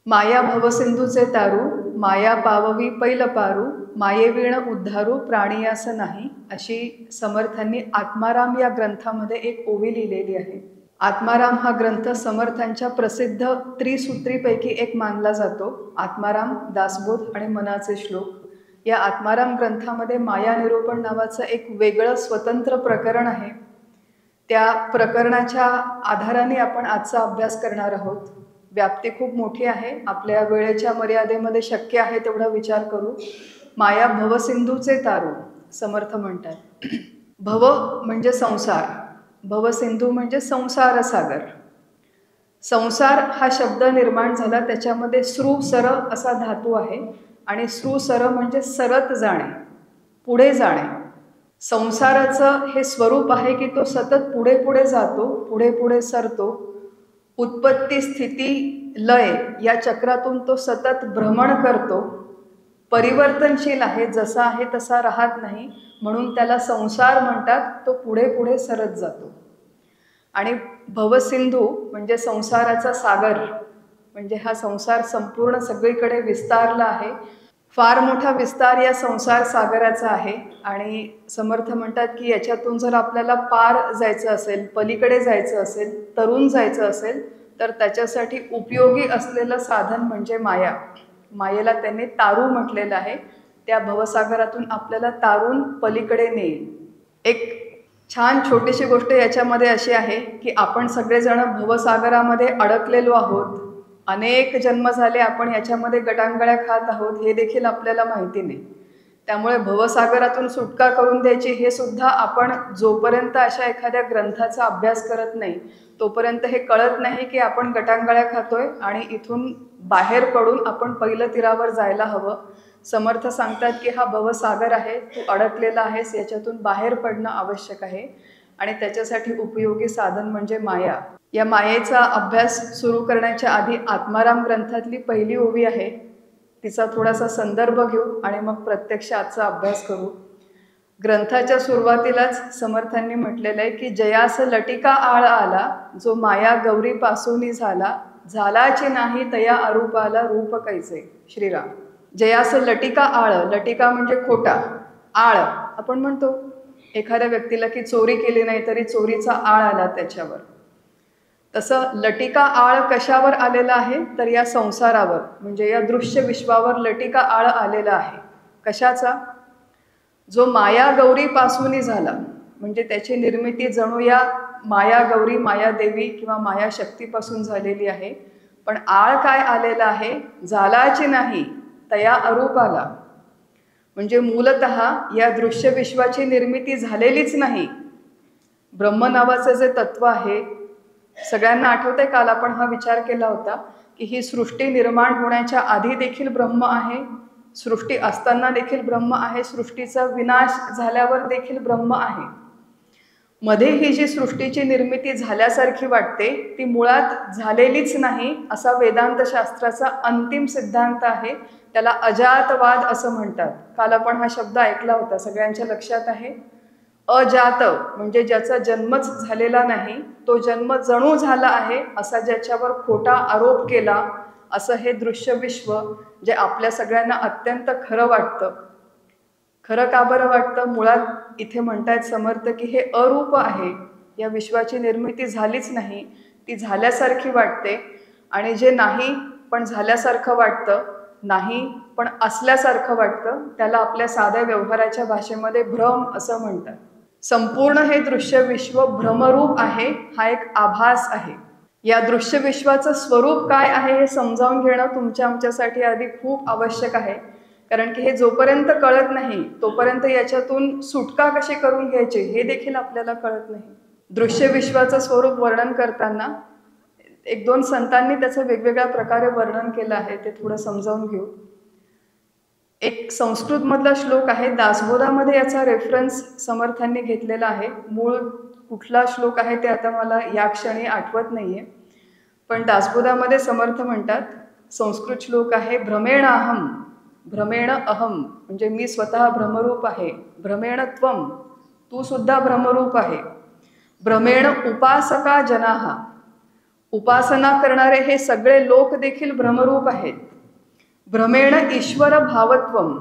माया भवसिंधूचे तारू, माया पाववी पैल पारू, मायेवीण उद्धारू प्राणियास नाही, अशी समर्थांनी आत्माराम या ग्रंथामध्ये एक ओवी लिहिलेली आहे. आत्माराम हा ग्रंथ समर्थांच्या प्रसिद्ध त्रिसूत्रीपैकी एक मानला जातो. आत्माराम, दासबोध आणि मनाचे श्लोक. या आत्माराम ग्रंथामध्ये माया निरूपण नावाचं एक वेगळं स्वतंत्र प्रकरण आहे. त्या प्रकरणाच्या आधाराने आपण आजचा अभ्यास करणार आहोत. व्याप्ती खूप मोठी आहे. आपल्या वेळेच्या मर्यादेमध्ये शक्य आहे तेवढा विचार करू. माया भवसिंधूचे तारू, समर्थ म्हणतात. भव म्हणजे संसार, भवसिंधू म्हणजे संसार सागर. संसार हा शब्द निर्माण झाला, त्याच्यामध्ये सृ सर असा धातू आहे आणि सृ सर म्हणजे सरत जाणे, पुढे जाणे. संसाराचं हे स्वरूप आहे की तो सतत पुढे पुढे जातो, पुढे पुढे सरतो. उत्पत्ती, स्थिती, लय या चक्रातून तो सतत भ्रमण करतो. परिवर्तनशील आहे, जसा आहे तसा राहत नाही, म्हणून त्याला संसार म्हणतात. तो पुढे पुढे सरत जातो. आणि भवसिंधू म्हणजे संसाराचा सागर, म्हणजे हा संसार संपूर्ण सगळीकडे विस्तारला आहे. फार मोठा विस्तार या संसार सागराचा आहे. आणि समर्थ म्हणतात की याच्यातून जर आपल्याला पार जायचं असेल, पलीकडे जायचं असेल, तरुण जायचं असेल, तर त्याच्यासाठी उपयोगी असलेलं साधन म्हणजे माया. मायेला त्यांनी तारू म्हटलेलं आहे. त्या भवसागरातून आपल्याला तारून पलीकडे नेईल. एक छान छोटीशी गोष्ट याच्यामध्ये अशी आहे की आपण सगळेजण भवसागरामध्ये अडकलेलो आहोत. अनेक जन्म झाले आपण याच्यामध्ये गटांगळ्या खात आहोत, हे देखील आपल्याला माहिती नाही. त्यामुळे भवसागरातून सुटका करून द्यायची हे सुद्धा आपण जोपर्यंत अशा एखाद्या ग्रंथाचा अभ्यास करत नाही तोपर्यंत हे कळत नाही की आपण गटांगळ्या खातोय आणि इथून बाहेर पडून आपण पहिलं तीरावर जायला हवं. समर्थ सांगतात की हा भवसागर आहे, तू अडकलेला आहेस, याच्यातून बाहेर पडणं आवश्यक आहे. आणि त्याच्यासाठी उपयोगी साधन म्हणजे माया. या मायेचा अभ्यास सुरू करण्याच्या आधी आत्माराम ग्रंथातली पहिली ओवी आहे, तिचा थोडासा संदर्भ घेऊ आणि मग प्रत्यक्ष आजचा अभ्यास करू. ग्रंथाच्या सुरुवातीलाच समर्थांनी म्हटलेलं आहे की जयास लटिका आळ आला, जो माया गौरी पासूनी झाला, झालाची नाही तया अरूपाला रूप कैसे. श्रीराम. जयास लटिका आळ, लटिका म्हणजे खोटा, आळ आपण म्हणतो एखाद्या व्यक्तीला की चोरी केली नाही तरी चोरीचा आळ आला त्याच्यावर. तसं लटिका आळ कशावर आलेला आहे तर या संसारावर, म्हणजे या दृश्य विश्वावर लटिका आळ आलेला आहे. कशाचा? जो माया गौरी पासूनी झाला, म्हणजे त्याची निर्मिती जणू या माया गौरी, माया देवी किंवा माया शक्तीपासून झालेली आहे. पण आळ काय आलेला आहे? झालाची नाही तया अरूपाला, म्हणजे मूलतः या दृश्य विश्वाची निर्मिती झालेलीच नाही. ब्रह्म नावाचं जे तत्व आहे, सगळ्यांना आठवतंय काल आपण हा विचार केला होता की ही सृष्टी निर्माण होण्याच्या आधी देखील ब्रह्म आहे, सृष्टी असताना देखील ब्रह्म आहे, सृष्टीचा विनाश झाल्यावर देखील ब्रह्म आहे. मध्ये ही जी सृष्टीची निर्मिती झाल्यासारखी वाटते ती मुळात झालेलीच नाही, असा वेदांत शास्त्राचा अंतिम सिद्धांत आहे. त्याला अजातवाद असं म्हणतात. काल आपण हा शब्द ऐकला होता, सगळ्यांच्या लक्षात आहे. अजात म्हणजे ज्याचा जन्मच झालेला नाही, तो जन्म जणू झाला आहे असा ज्याच्यावर खोटा आरोप केला, असं हे दृश्य विश्व जे आपल्या सगळ्यांना अत्यंत खरं वाटतं. खरं का बरं वाटतं? मुळात इथे म्हणतायत समर्थ की हे अरूप आहे, या विश्वाची निर्मिती झालीच नाही, ती झाल्यासारखी वाटते. आणि जे नाही पण झाल्यासारखं वाटतं, नाही पण असल्यासारखं वाटतं, त्याला आपल्या साध्या व्यवहाराच्या भाषेमध्ये भ्रम असं म्हणतात. संपूर्ण हे दृश्य विश्व भ्रमरूप आहे, हा एक आभास आहे. या दृश्य विश्वाचं स्वरूप काय आहे हे समजावून घेणं तुमच्या आमच्यासाठी आधी खूप आवश्यक आहे. कारण की हे जोपर्यंत कळत नाही तोपर्यंत याच्यातून सुटका कशी करून घ्यायची हे देखील आपल्याला कळत नाही. दृश्य विश्वाचं स्वरूप वर्णन करताना एक दोन संतांनी त्याचं वेगवेगळ्या प्रकारे वर्णन केलं आहे, ते थोडं समजावून घेऊ. एक संस्कृतमधला श्लोक आहे, दासबोधामध्ये याचा रेफरन्स समर्थांनी घेतलेला आहे. मूळ कुठला श्लोक आहे ते आता मला या क्षणी आठवत नाहीये, पण दासबोधामध्ये समर्थ म्हणतात, संस्कृत श्लोक आहे, भ्रमेण अहम, भ्रमेण अहम म्हणजे मी स्वतः भ्रमरूप आहे, भ्रमेण त्वम तू सुद्धा भ्रमरूप आहे, भ्रमेण उपासका जनाहा उपासना करणारे हे सगळे लोक देखील भ्रमरूप आहेत. भ्रमेण ईश्वर भावत्वम,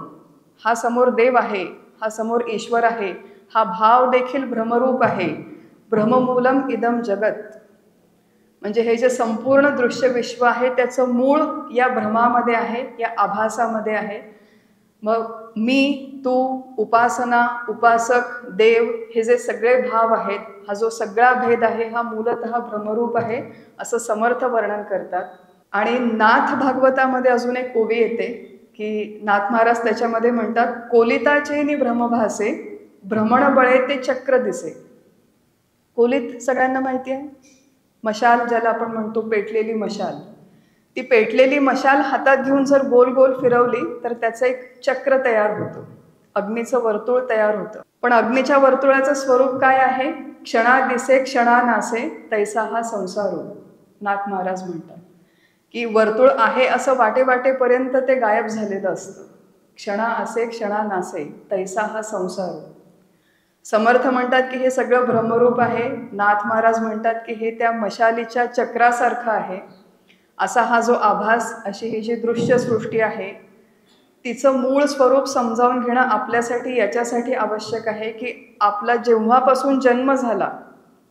हा समोर देव आहे, हा समोर ईश्वर आहे, हा भाव देखील भ्रमरूप आहे. भ्रममूलम इदम जगत, म्हणजे हे जे संपूर्ण दृश्य विश्व आहे त्याचं मूळ या भ्रमामध्ये आहे, या आभासामध्ये आहे. मग मी, तू, उपासना, उपासक, देव, हे जे सगळे भाव आहेत, हा जो सगळा भेद आहे, हा मूलतः भ्रमरूप आहे असं समर्थ वर्णन करतात. आणि नाथ भागवतामध्ये अजून एक ओवी येते की नाथ महाराज त्याच्यामध्ये म्हणतात, कोलिताचे नि भ्रमभासे, भ्रमण बळे ते चक्र दिसे. कोलित सगळ्यांना माहिती आहे, मशाल ज्याला आपण म्हणतो, पेटलेली मशाल. ती पेटलेली मशाल हातात घेऊन जर गोल गोल फिरवली तर त्याचं एक चक्र तयार होतं, अग्नीचं वर्तुळ तयार होतं. पण अग्नीच्या वर्तुळाचं स्वरूप काय आहे? क्षणा दिसे क्षणा नासे, तैसा हा संसारो. नाथ महाराज म्हणतात की वर्तुळ आहे असं वाटेपर्यंत ते गायब झालेलं असतं. क्षणा असे क्षणा नासे, तैसा हा संसारो. समर्थ म्हणतात की हे सगळं भ्रमरूप आहे. नाथ महाराज म्हणतात की हे त्या मशालीच्या चक्रासारखं आहे. असा हा जो आभास, अशी ही जी दृश्य सृष्टी आहे, तिचं मूळ स्वरूप समजावून घेणं आपल्यासाठी याच्यासाठी आवश्यक आहे की आपला जेव्हापासून जन्म झाला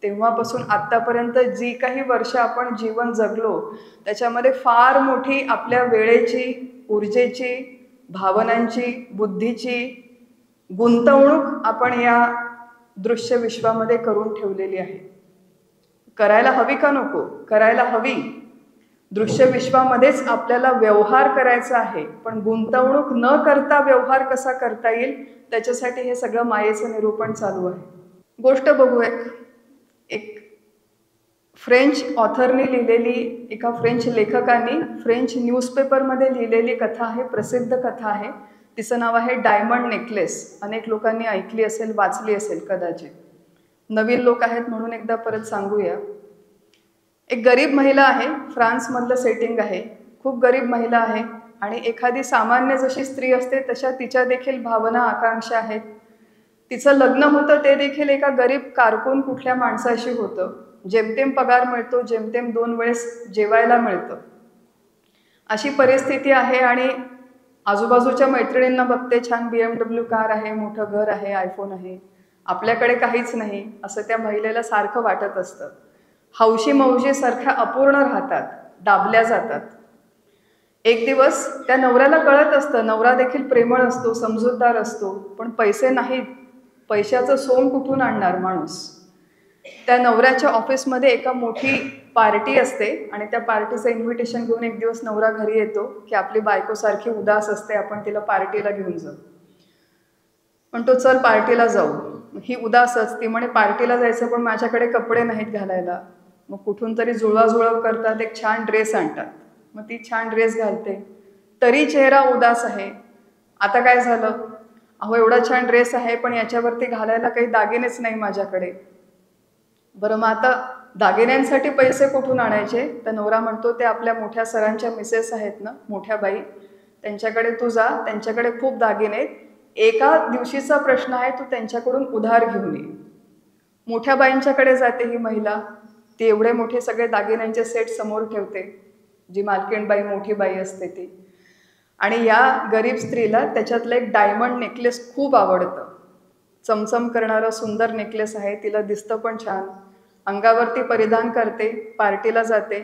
तेव्हापासून आत्तापर्यंत जी काही वर्ष आपण जीवन जगलो त्याच्यामध्ये फार मोठी आपल्या वेळेची, ऊर्जेची, भावनांची, बुद्धीची गुंतवणूक आपण या दृश्य विश्वामध्ये करून ठेवलेली आहे. करायला हवी का नको? करायला हवी. दृश्य विश्वामध्येच आपल्याला व्यवहार करायचा आहे, पण गुंतवणूक न करता व्यवहार कसा करता येईल त्याच्यासाठी हे सगळं मायेचं निरूपण चालू आहे. गोष्ट बघूया. एक फ्रेंच ऑथरने लिहिलेली, एका फ्रेंच लेखकाने फ्रेंच न्यूजपेपरमध्ये लिहिलेली कथा आहे, प्रसिद्ध कथा आहे. तिचं नाव आहे डायमंड नेकलेस. अनेक लोकांनी ऐकली असेल, वाचली असेल कदाचित. नवीन लोक आहेत म्हणून एकदा परत सांगूया. एक गरीब महिला आहे, फ्रान्समधलं सेटिंग आहे. खूप गरीब महिला आहे आणि एखादी सामान्य जशी स्त्री असते तशा तिच्या देखील भावना, आकांक्षा आहेत. तिचं लग्न होतं ते देखील एका गरीब कारकून कुठल्या माणसाशी होतं. जेमतेम पगार मिळतो, जेमतेम 2 वेळेस जेवायला मिळतं, अशी परिस्थिती आहे. आणि आजूबाजूच्या मैत्रिणींना बघते, छान BMW कार आहे, मोठं घर आहे, आयफोन आहे. आपल्याकडे काहीच नाही असं त्या महिलेला सारखं वाटत असतं. हौशी मौजी सारख्या अपूर्ण राहतात, दाबल्या जातात. एक दिवस त्या नवऱ्याला कळत असतं, नवरा देखील प्रेमळ असतो, समजूतदार असतो, पण पैसे नाहीत. पैशाचं सोंग कुठून आणणार माणूस? त्या नवऱ्याच्या ऑफिसमध्ये एका मोठी पार्टी असते आणि त्या पार्टीचं इन्व्हिटेशन घेऊन एक दिवस नवरा घरी येतो की आपली बायको सारखी उदास असते, आपण तिला पार्टीला घेऊन जाऊ. पण तो चल पार्टीला जाऊ. ही उदासच. ती म्हणे पार्टीला जायचं पण माझ्याकडे कपडे नाहीत घालायला. मग कुठून तरी जुळवाजुळव करतात, एक छान ड्रेस आणतात. मग ती छान ड्रेस घालते, तरी चेहरा उदास आहे. आता काय झालं? अहो एवढा छान ड्रेस आहे पण याच्यावरती घालायला काही दागिनेच नाही माझ्याकडे. बरं मग आता दागिन्यांसाठी पैसे कुठून आणायचे? तर नवरा म्हणतो ते आपल्या मोठ्या सरांच्या मिसेस आहेत ना, मोठ्या बाई, त्यांच्याकडे तू जा, त्यांच्याकडे खूप दागिने आहेत. एका दिवशीचा प्रश्न आहे, तू त्यांच्याकडून उधार घेऊन ये. मोठ्या बाईंच्याकडे जाते ही महिला. ती एवढे मोठे सगळे दागिन्यांचे सेट समोर ठेवते, जी मालकीणबाई, मोठी बाई असते ती. आणि या गरीब स्त्रीला त्याच्यातलं एक डायमंड नेकलेस खूप आवडतं. चमचम करणारं सुंदर नेकलेस आहे, तिला दिसतं पण छान. अंगावरती परिधान करते, पार्टीला जाते,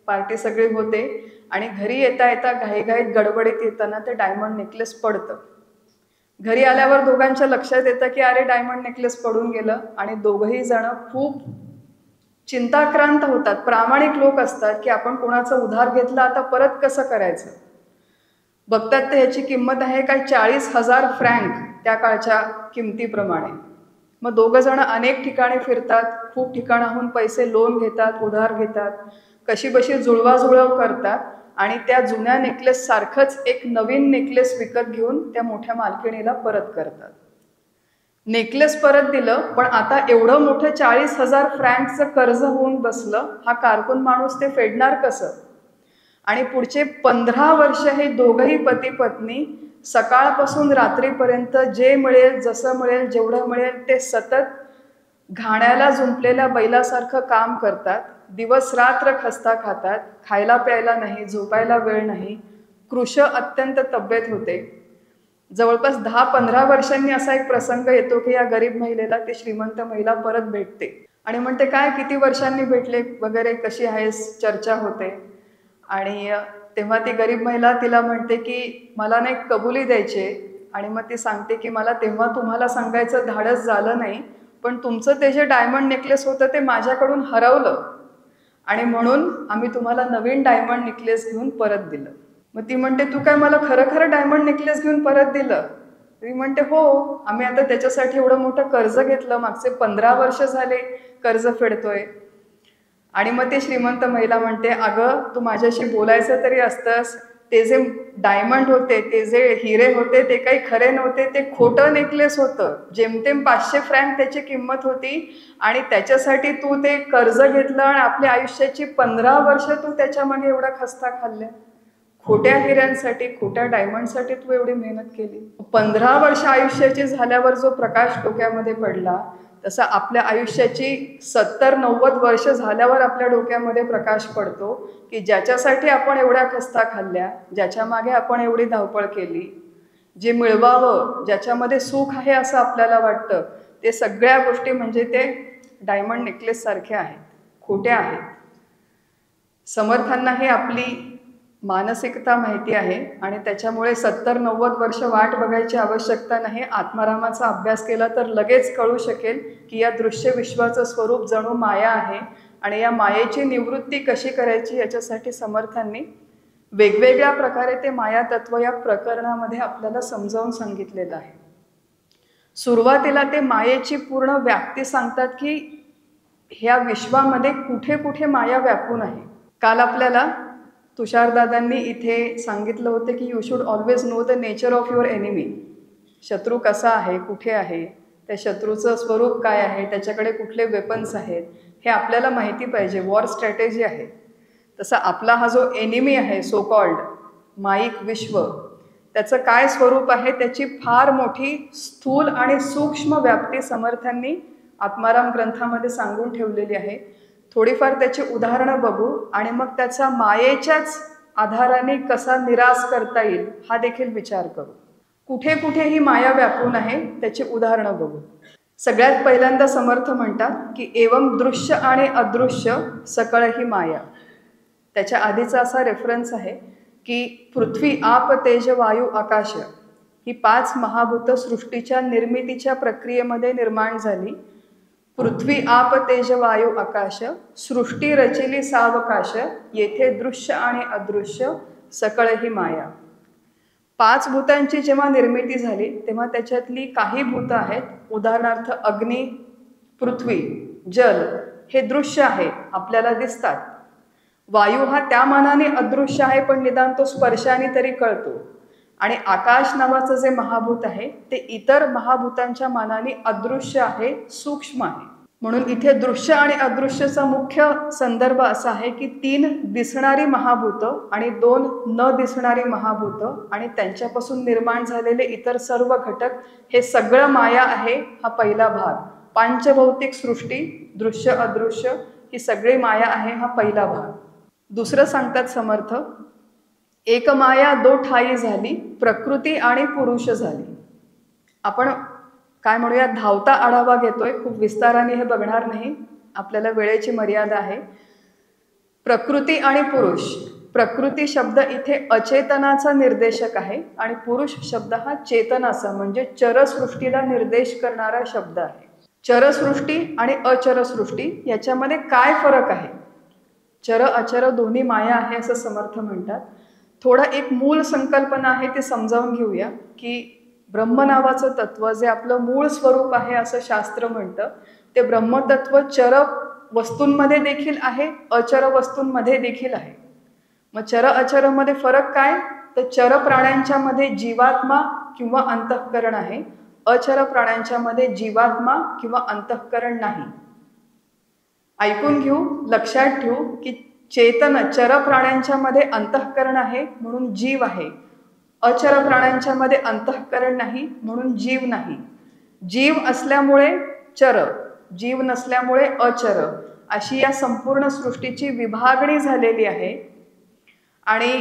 पार्टी सगळी होते आणि घरी येता येता घाईघाईत गडबडीत येताना ते डायमंड नेकलेस पडतं. घरी आल्यावर दोघांच्या लक्षात येतं की अरे डायमंड नेकलेस पडून गेलं. आणि दोघंही जण खूप चिंताक्रांत होतात. प्रामाणिक लोक असतात की आपण कोणाचा उधार घेतला, आता परत कसं करायचं. बघतात तर ह्याची किंमत आहे काय 40,000 फ्रँक त्या काळच्या किमतीप्रमाणे. मग दोघं जण अनेक ठिकाणी फिरतात, खूप ठिकाणाहून पैसे लोन घेतात, उधार घेतात, कशीबशी जुळवाजुळव करतात आणि त्या जुन्या नेकलेस सारखंच एक नवीन नेकलेस विकत घेऊन त्या मोठ्या मालकिणीला परत करतात. नेकलेस परत दिलं, पण आता एवढं मोठं 40,000 फ्रँकचं कर्ज होऊन बसलं. हा कारकून माणूस ते फेडणार कसं? आणि पुढचे 15 वर्ष हे दोघंही पती पत्नी सकाळपासून रात्रीपर्यंत जे मिळेल, जसं मिळेल, जेवढं मिळेल ते सतत घाण्याला जुंपलेल्या बैलासारखं काम करतात. दिवस रात्र खस्ता खातात, खायला प्यायला नाही, झोपायला वेळ नाही, कृश अत्यंत तब्येत होते. जवळपास 10-15 वर्षांनी असा एक प्रसंग येतो की या गरीब महिलेला ती श्रीमंत महिला परत भेटते आणि म्हणते, काय किती वर्षांनी भेटले वगैरे, कशी आहेस, चर्चा होते. आणि तेव्हा ती गरीब महिला तिला म्हणते की मला ना एक कबुली द्यायची. आणि मग ती सांगते की मला तेव्हा तुम्हाला सांगायचं धाडस झालं नाही, पण तुमचं ते जे डायमंड नेकलेस होतं ते माझ्याकडून हरवलं आणि म्हणून आम्ही तुम्हाला नवीन डायमंड नेकलेस घेऊन परत दिलं. मग ती म्हणते, तू काय मला खरं खरं डायमंड नेकलेस घेऊन परत दिलं? ती म्हणते, हो, आम्ही आता त्याच्यासाठी एवढं मोठं कर्ज घेतलं, मागचे 15 वर्ष झाले कर्ज फेडतोय. आणि मग ते श्रीमंत महिला म्हणते, अगं तू माझ्याशी बोलायचं तरी असतंस, ते जे डायमंड होते, ते जे हिरे होते, ते काही खरे नव्हते, ते खोटं नेकलेस होतं. जेमतेम 500 फ्रँक त्याची किंमत होती आणि त्याच्यासाठी तू ते कर्ज घेतलं आणि आपल्या आयुष्याची 15 वर्ष तू त्याच्यामागे एवढा खस्ता खाल्ल्या. खोट्या हिऱ्यांसाठी, खोट्या डायमंडसाठी तू एवढी मेहनत केली. 15 वर्ष आयुष्याची झाल्यावर जो प्रकाश डोक्यामध्ये पडला, तसा आपल्या आयुष्याची 70-90 वर्ष झाल्यावर आपल्या डोक्यामध्ये प्रकाश पडतो की ज्याच्यासाठी आपण एवढ्या खस्ता खाल्ल्या, ज्याच्या मागे आपण एवढी धावपळ केली, जे मिळवावं, ज्याच्यामध्ये सुख आहे असं आपल्याला वाटतं, ते सगळ्या गोष्टी म्हणजे ते डायमंड नेकलेस सारखे आहेत, खोट्या आहेत. समर्थांना हे आपली मानसिकता माहिती आहे आणि त्याच्यामुळे 70-90 वर्ष वाट बघायची आवश्यकता नाही. आत्मारामाचा अभ्यास केला तर लगेच कळू शकेल की या दृश्य विश्वाचं स्वरूप जणू माया आहे आणि या मायेची निवृत्ती कशी करायची याच्यासाठी समर्थांनी वेगवेगळ्या प्रकारे ते माया तत्व या प्रकरणामध्ये आपल्याला समजावून सांगितलेलं आहे. सुरुवातीला ते मायेची पूर्ण व्याप्ती सांगतात की ह्या विश्वामध्ये कुठे कुठे माया व्यापून आहे. काल आपल्याला तुषारदादांनी इथे सांगितलं होतं की you should always know the nature of your enemy. शत्रू कसा आहे, कुठे आहे, त्या शत्रूचं स्वरूप काय आहे, त्याच्याकडे कुठले वेपन्स आहेत, हे आपल्याला माहिती पाहिजे. वॉर स्ट्रॅटेजी आहे. तसा आपला हा जो एनिमी आहे, सो कॉल्ड माईक विश्व, त्याचं काय स्वरूप आहे, त्याची फार मोठी स्थूल आणि सूक्ष्म व्याप्ती समर्थांनी आत्माराम ग्रंथामध्ये सांगून ठेवलेली आहे. थोडीफार त्याची उदाहरणं बघू आणि मग त्याचा मायेच्याच आधाराने कसा निराश करता येईल हा देखील विचार करू. कुठे कुठे ही माया व्यापून आहे त्याची उदाहरणं बघू. सगळ्यात पहिल्यांदा समर्थ म्हणतात की एवम दृश्य आणि अदृश्य सकळ ही माया. त्याच्या आधीचा असा रेफरन्स आहे की पृथ्वी, आप, तेज, वायू, आकाश ही 5 महाभूत सृष्टीच्या निर्मितीच्या प्रक्रियेमध्ये निर्माण झाली. पृथ्वी, आप, तेज, वायू, आकाश सृष्टी रचिली सावकाश, येथे दृश्य आणि अदृश्य सकळ ही माया. 5 भूतांची जेव्हा निर्मिती झाली तेव्हा त्याच्यातली काही भूतं आहेत, उदाहरणार्थ अग्नी, पृथ्वी, जल, हे दृश्य आहे, आपल्याला दिसतात. वायू हा त्या मानाने अदृश्य आहे पण निदान तो स्पर्शाने तरी कळतो. आणि आकाश नावाचं जे महाभूत आहे ते इतर महाभूतांच्या मानाने अदृश्य आहे, सूक्ष्म आहे. म्हणून इथे दृश्य आणि अदृश्यचा मुख्य संदर्भ असा आहे की 3 दिसणारी महाभूतं आणि 2 न दिसणारी महाभूतं आणि त्यांच्यापासून निर्माण झालेले इतर सर्व घटक, हे सगळं माया आहे. हा पहिला भाग. पांचभौतिक सृष्टी, दृश्य अदृश्य ही सगळी माया आहे, हा पहिला भाग. दुसरं सांगतात समर्थ, एक माया दो ठाई झाली, प्रकृती आणि पुरुष झाली. आपण काय म्हणूया, धावता आढावा घेतोय, खूप विस्ताराने हे बघणार नाही, आपल्याला वेळेची मर्यादा आहे. प्रकृती आणि पुरुष. प्रकृती शब्द इथे अचेतनाचा निर्देशक आहे आणि पुरुष शब्द हा चेतनाचा म्हणजे चरसृष्टीला निर्देश करणारा शब्द आहे. चरसृष्टी आणि अचरसृष्टी याच्यामध्ये काय फरक आहे? चर अचर दोन्ही माया आहे असं समर्थ म्हणतात. थोडा एक मूळ संकल्पना आहे ती समजावून घेऊया की ब्रह्म नावाचं तत्व जे आपलं मूळ स्वरूप आहे असं शास्त्र म्हणतं, ते ब्रह्मतत्व चर वस्तूंमध्ये देखील आहे, अचर वस्तूंमध्ये देखील आहे. मग चर अचरमध्ये फरक काय? तर चर प्राण्यांच्या मध्ये जीवात्मा किंवा अंतःकरण आहे, अचर प्राण्यांच्या मध्ये जीवात्मा किंवा अंतःकरण नाही. ऐकून घेऊ, लक्षात ठेवू की चेतन चर प्राण्यांच्या मध्ये अंतःकरण आहे म्हणून जीव आहे, अचर प्राण्यांच्या मध्ये अंतःकरण नाही म्हणून जीव नाही. जीव असल्यामुळे चर, जीव नसल्यामुळे अचर अशी या संपूर्ण सृष्टीची विभागणी झालेली आहे. आणि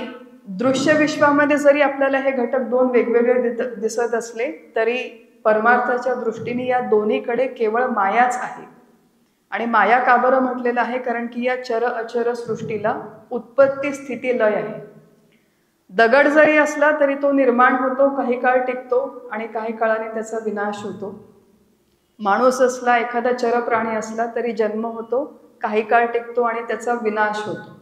दृश्य विश्वामध्ये जरी आपल्याला हे घटक दोन वेगवेगळे दिसत असले तरी परमार्थाच्या दृष्टीने या दोन्हीकडे केवळ मायाच आहे. आणि माया का बरं म्हटलेलं आहे? कारण की या चर अचर सृष्टीला उत्पत्ती स्थिती लय आहे. दगड जरी असला तरी तो निर्माण होतो, काही काळ टिकतो आणि काही काळाने त्याचा विनाश होतो. माणूस असला, एखादा चर प्राणी असला तरी जन्म होतो, काही काळ टिकतो आणि त्याचा विनाश होतो.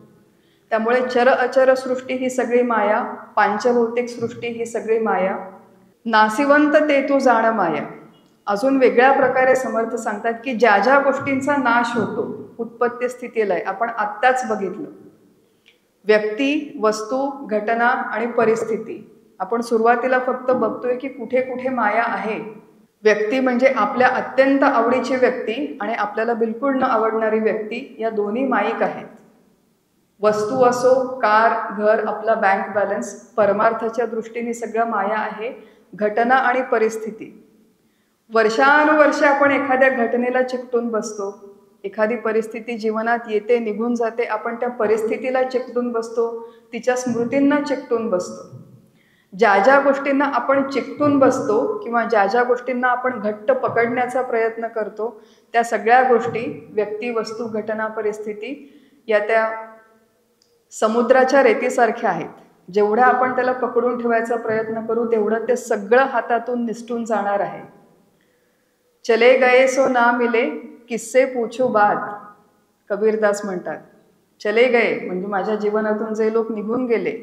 त्यामुळे चर अचर सृष्टी ही सगळी माया, पांचभौतिक सृष्टी ही सगळी माया. नासिवंत ते तू जाण माया. अजून वेगळ्या प्रकारे समर्थ सांगतात की ज्या ज्या गोष्टींचा नाश होतो, उत्पत्ती स्थिती लय, आपण आत्ताच बघितलं. व्यक्ती, वस्तू, घटना आणि परिस्थिती. आपण सुरुवातीला फक्त बघतोय की कुठे कुठे माया आहे. व्यक्ती म्हणजे आपल्या अत्यंत आवडीची व्यक्ती आणि आपल्याला बिलकुल न आवडणारी व्यक्ती, या दोन्ही माईक आहेत. वस्तू असो, कार, घर, आपला बँक बॅलन्स, परमार्थाच्या दृष्टीने सगळं माया आहे. घटना आणि परिस्थिती. वर्षानुवर्षे आपण एखाद्या घटनेला चिकटून बसतो. एखादी परिस्थिती जीवनात येते, निघून जाते, आपण त्या परिस्थितीला चिकटून बसतो, तिच्या स्मृतींना चिकटून बसतो. ज्या ज्या गोष्टींना आपण चिकटून बसतो किंवा ज्या ज्या गोष्टींना आपण घट्ट पकडण्याचा प्रयत्न करतो, त्या सगळ्या गोष्टी, व्यक्ती, वस्तू, घटना, परिस्थिती, या त्या समुद्राच्या रेतीसारख्या आहेत. जेवढा आपण त्याला पकडून ठेवायचा प्रयत्न करू तेवढं ते सगळं हातातून निसटून जाणार आहे. चले गए सो ना मिले, किस्से पूछू बाद. कबीरदास म्हणतात, चले गए म्हणजे माझ्या जीवनातून जे लोक निघून गेले,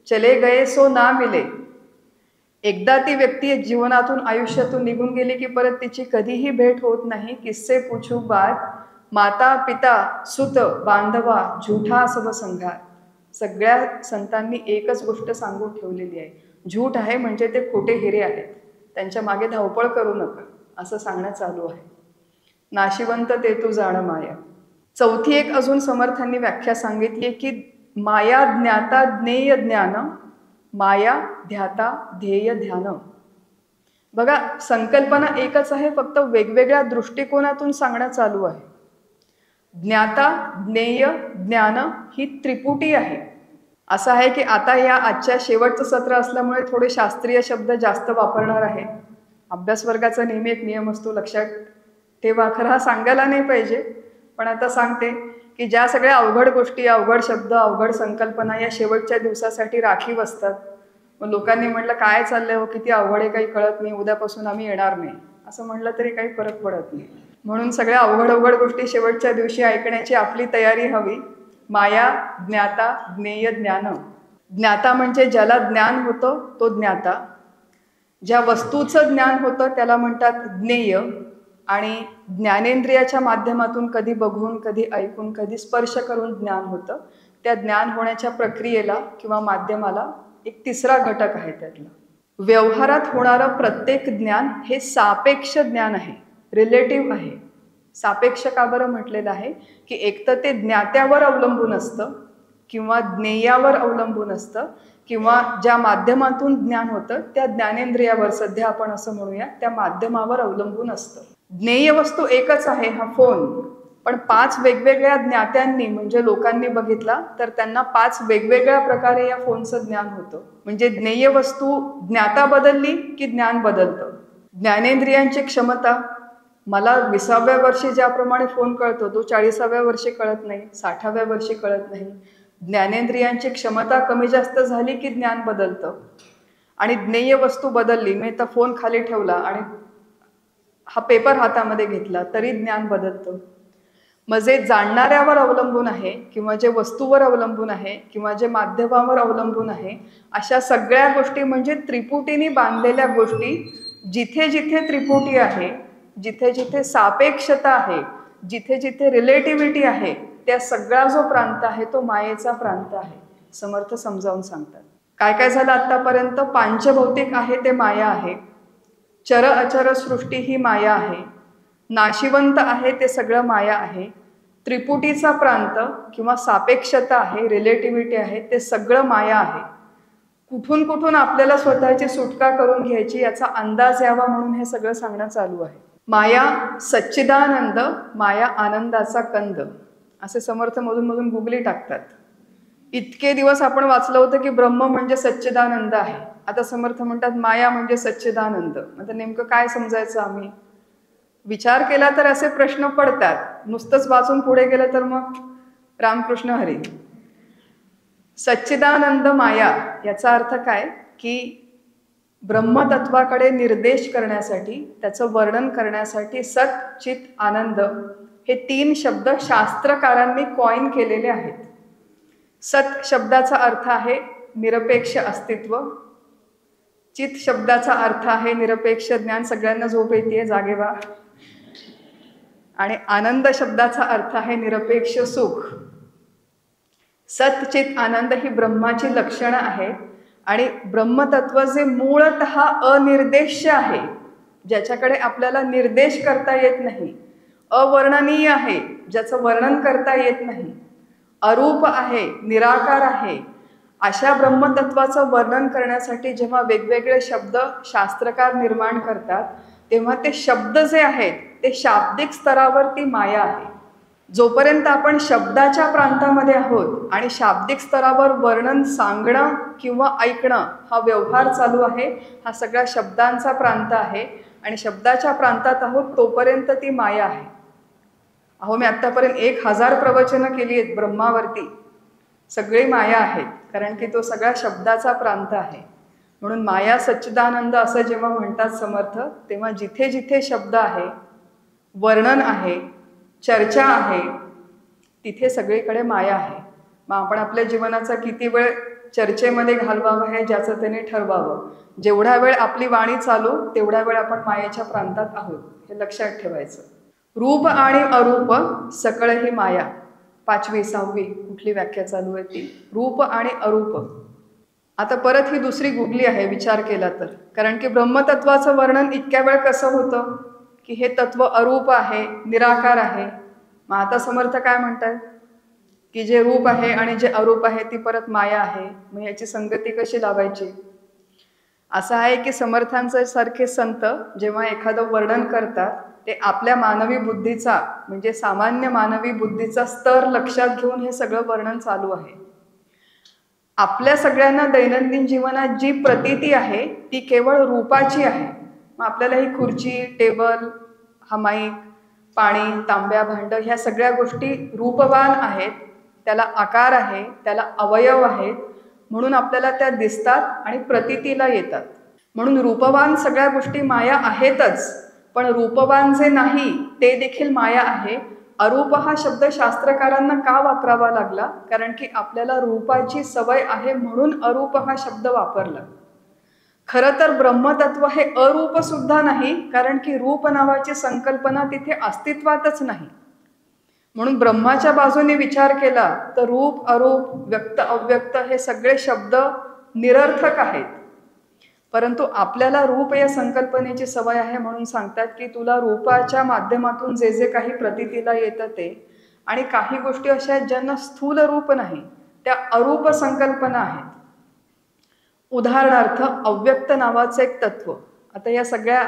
चले गए सो ना मिले. एकदा ती व्यक्ती जीवनातून, आयुष्यातून निघून गेली की परत तिची कधीही भेट होत नाही. किस्से पूछू बाद. माता पिता सुत बांधवा झूठा सब संघार. सगळ्या संतांनी एकच गोष्ट सांगून ठेवलेली आहे, झूठ आहे म्हणजे ते खोटे हिरे आहेत, त्यांच्या मागे धावपळ करू नका, असं सांगणं चालू आहे. नाशिवंत ते तू जाण माया. चौथी एक अजून समर्थांनी व्याख्या सांगितली की माया ज्ञाता ज्ञेय ज्ञान, माया ध्याता ध्येय ध्यान. बघा, संकल्पना एकच आहे, फक्त वेगवेगळ्या दृष्टिकोनातून सांगणं चालू आहे. ज्ञाता, ज्ञेय, ज्ञान ही त्रिपुटी आहे. असं आहे की आता या आजच्या शेवटचं सत्र असल्यामुळे थोडे शास्त्रीय शब्द जास्त वापरणार आहे. अभ्यास वर्गाचा नेहमी एक नियम असतो, लक्षात ठेवा. खरं हा सांगायला नाही पाहिजे, पण आता सांगते की ज्या सगळ्या अवघड गोष्टी, अवघड शब्द, अवघड संकल्पना या शेवटच्या दिवसासाठी राखीव असतात. मग लोकांनी म्हटलं काय चाललंय हो, किती अवघड आहे, काही कळत नाही, उद्यापासून आम्ही येणार नाही, असं म्हटलं तरी काही फरक पडत नाही. म्हणून सगळ्या अवघड गोष्टी शेवटच्या दिवशी ऐकण्याची आपली तयारी हवी. माया, ज्ञाता, ज्ञेय, ज्ञान. ज्ञाता म्हणजे ज्याला ज्ञान होतं तो ज्ञाता. ज्या वस्तूचं ज्ञान होतं त्याला म्हणतात ज्ञेय. आणि ज्ञानेंद्रियाच्या माध्यमातून कधी बघून, कधी ऐकून, कधी स्पर्श करून ज्ञान होतं. त्या ज्ञान होण्याच्या प्रक्रियेला किंवा माध्यमाला एक तिसरा घटक आहे त्यातला. व्यवहारात होणारं प्रत्येक ज्ञान हे सापेक्ष ज्ञान आहे, रिलेटिव्ह आहे. सापेक्ष का बरं म्हटलेलं आहे की एक तर ते ज्ञात्यावर अवलंबून असतं किंवा ज्ञेयावर अवलंबून असतं किंवा ज्या माध्यमातून ज्ञान होतं त्या ज्ञानेंद्रियावर, सध्या आपण असं म्हणूया, त्या माध्यमावर अवलंबून असतं. ज्ञेय वस्तू एकच आहे, हा फोन. पण 5 वेगवेगळ्या ज्ञात्यांनी म्हणजे लोकांनी बघितला तर त्यांना 5 वेगवेगळ्या प्रकारे या फोनचं ज्ञान होतं. म्हणजे ज्ञेय वस्तू ज्ञाता बदलली की ज्ञान बदलतं. ज्ञानेंद्रियांची क्षमता, मला 20व्या वर्षी ज्याप्रमाणे फोन कळतो तो 40व्या वर्षी कळत नाही, 60व्या वर्षी कळत नाही. ज्ञानेंद्रियांची क्षमता कमी जास्त झाली की ज्ञान बदलतं. आणि ज्ञेय वस्तू बदलली, मी आता फोन खाली ठेवला आणि हा पेपर हातामध्ये घेतला तरी ज्ञान बदलतं. मग जे जाणणाऱ्यावर अवलंबून आहे किंवा जे वस्तूवर अवलंबून आहे किंवा जे माध्यमावर अवलंबून आहे, अशा सगळ्या गोष्टी म्हणजे त्रिपुटीने बांधलेल्या गोष्टी. जिथे जिथे त्रिपुटी आहे, जिथे जिथे सापेक्षता आहे, जिथे जिथे रिलेटिव्हिटी आहे, त्या सगळा जो प्रांत आहे तो मायेचा प्रांत आहे. समर्थ समजावून सांगतात. काय काय झालं आतापर्यंत? पांचभौतिक आहे ते माया आहे. चर अचर सृष्टी ही माया आहे. नाशिवंत आहे ते सगळं माया आहे. त्रिपुटीचा प्रांत किंवा सापेक्षता आहे, रिलेटिव्हिटी आहे, ते सगळं माया आहे. कुठून कुठून आपल्याला स्वतःची सुटका करून घ्यायची याचा अंदाज यावा म्हणून हे सगळं सांगणं चालू आहे. माया सच्चिदानंद, माया आनंदाचा कंद. असे समर्थ मधून मधून गुगली टाकतात. इतके दिवस आपण वाचलं होतं की ब्रह्म म्हणजे सच्चिदानंद आहे. आता समर्थ म्हणतात माया म्हणजे सच्चिदानंद. आता नेमकं काय समजायचं आम्ही? विचार केला तर असे प्रश्न पडतात. नुसतंच वाचून पुढे गेलं तर मग रामकृष्ण हरी. सच्चिदानंद माया याचा अर्थ काय की ब्रह्मतत्वाकडे निर्देश करण्यासाठी, त्याचं वर्णन करण्यासाठी सत चित आनंद हे 3 शब्द शास्त्रकारांनी कॉइन केलेले आहेत. सत शब्दाचा अर्थ आहे निरपेक्ष अस्तित्व, चित शब्दाचा अर्थ आहे निरपेक्ष ज्ञान. सगळ्यांना झोप येते, जागे व्हा. आणि आनंद शब्दाचा अर्थ आहे निरपेक्ष सुख. सतचित आनंद ही ब्रह्माची लक्षणं आहेत आणि ब्रह्मतत्व जे मूळतः अनिर्देश्य आहे, ज्याच्याकडे आपल्याला निर्देश करता येत नाही, अवर्णनीय आहे, ज्याचं वर्णन करता येत नाही, अरूप आहे, निराकार आहे, अशा ब्रह्मतत्वाचं वर्णन करण्यासाठी जेव्हा वेगवेगळे शब्द शास्त्रकार निर्माण करतात तेव्हा ते शब्द जे आहेत ते शाब्दिक स्तरावरती माया आहे. जोपर्यंत आपण शब्दाच्या प्रांतामध्ये आहोत आणि शाब्दिक स्तरावर वर्णन सांगणं किंवा ऐकणं हा व्यवहार चालू आहे, हा सगळा शब्दांचा प्रांत आहे आणि शब्दाच्या प्रांतात आहोत तोपर्यंत ती माया आहे. अहो, मी आत्तापर्यंत 1000 प्रवचनं केली आहेत ब्रह्मावरती. सगळी माया आहेत, कारण की तो सगळा शब्दाचा प्रांत आहे. म्हणून माया सच्चिदानंद असं जेव्हा म्हणतात समर्थ, तेव्हा जिथे जिथे शब्द आहे, वर्णन आहे, चर्चा आहे, तिथे सगळीकडे माया आहे. मग आपण आपल्या जीवनाचा किती वेळ चर्चेमध्ये घालवावं हे ज्याचं त्याने ठरवावं. जेवढा वेळ आपली वाणी चालू तेवढा वेळ आपण मायेच्या प्रांतात आहोत, हे लक्षात ठेवायचं. रूप आणि अरूप सकळ ही माया. 5वी 6वी कुठली व्याख्या चालू आहे ती, रूप आणि अरूप. आता परत ही दुसरी गुगली आहे विचार केला तर, कारण की ब्रह्मतत्वाचं वर्णन इतक्या वेळ कसं होतं की हे तत्व अरूप आहे, निराकार आहे. मग आता समर्थ काय म्हणतात की जे रूप आहे आणि जे अरूप आहे ती परत माया आहे. मग याची संगती कशी लावायची? असं आहे की समर्थांचे सारखे संत जेव्हा एखादं वर्णन करतात ते आपल्या मानवी बुद्धीचा, म्हणजे सामान्य मानवी बुद्धीचा स्तर लक्षात घेऊन हे सगळं वर्णन चालू आहे. आपल्या सगळ्यांना दैनंदिन जीवनात जी प्रतीती आहे ती केवळ रूपाची आहे. मग आपल्याला ही खुर्ची, टेबल, हा माईक, पाणी, तांब्या, भांड ह्या सगळ्या गोष्टी रूपवान आहेत, त्याला आकार आहे, त्याला अवयव आहेत, म्हणून आपल्याला त्या दिसतात आणि प्रतीतीला येतात. म्हणून रूपवान सगळ्या गोष्टी माया आहेतच, पण रूपवान जे नाही ते देखील माया आहे. अरूप हा शब्द शास्त्रकारांना का वापरावा लागला? कारण की आपल्याला रूपाची सवय आहे म्हणून अरूप हा शब्द वापरला. खरं तर ब्रह्मतत्व हे अरूप सुद्धा नाही, कारण की रूप नावाची संकल्पना तिथे अस्तित्वातच नाही. म्हणून ब्रह्माच्या बाजूने विचार केला तर रूप, अरूप, व्यक्त, अव्यक्त हे सगळे शब्द निरर्थक आहेत. परंतु आपल्याला रूप या संकल्पनेची सवय आहे म्हणून सांगतात की तुला रूपाच्या माध्यमातून जे जे काही प्रतीतीला येतं ते, आणि काही गोष्टी अशा आहेत ज्यांना स्थूल रूप नाही, त्या अरूप संकल्पना आहेत. उदाहरणार्थ अव्यक्त नावाचं एक तत्व. आता या सगळ्या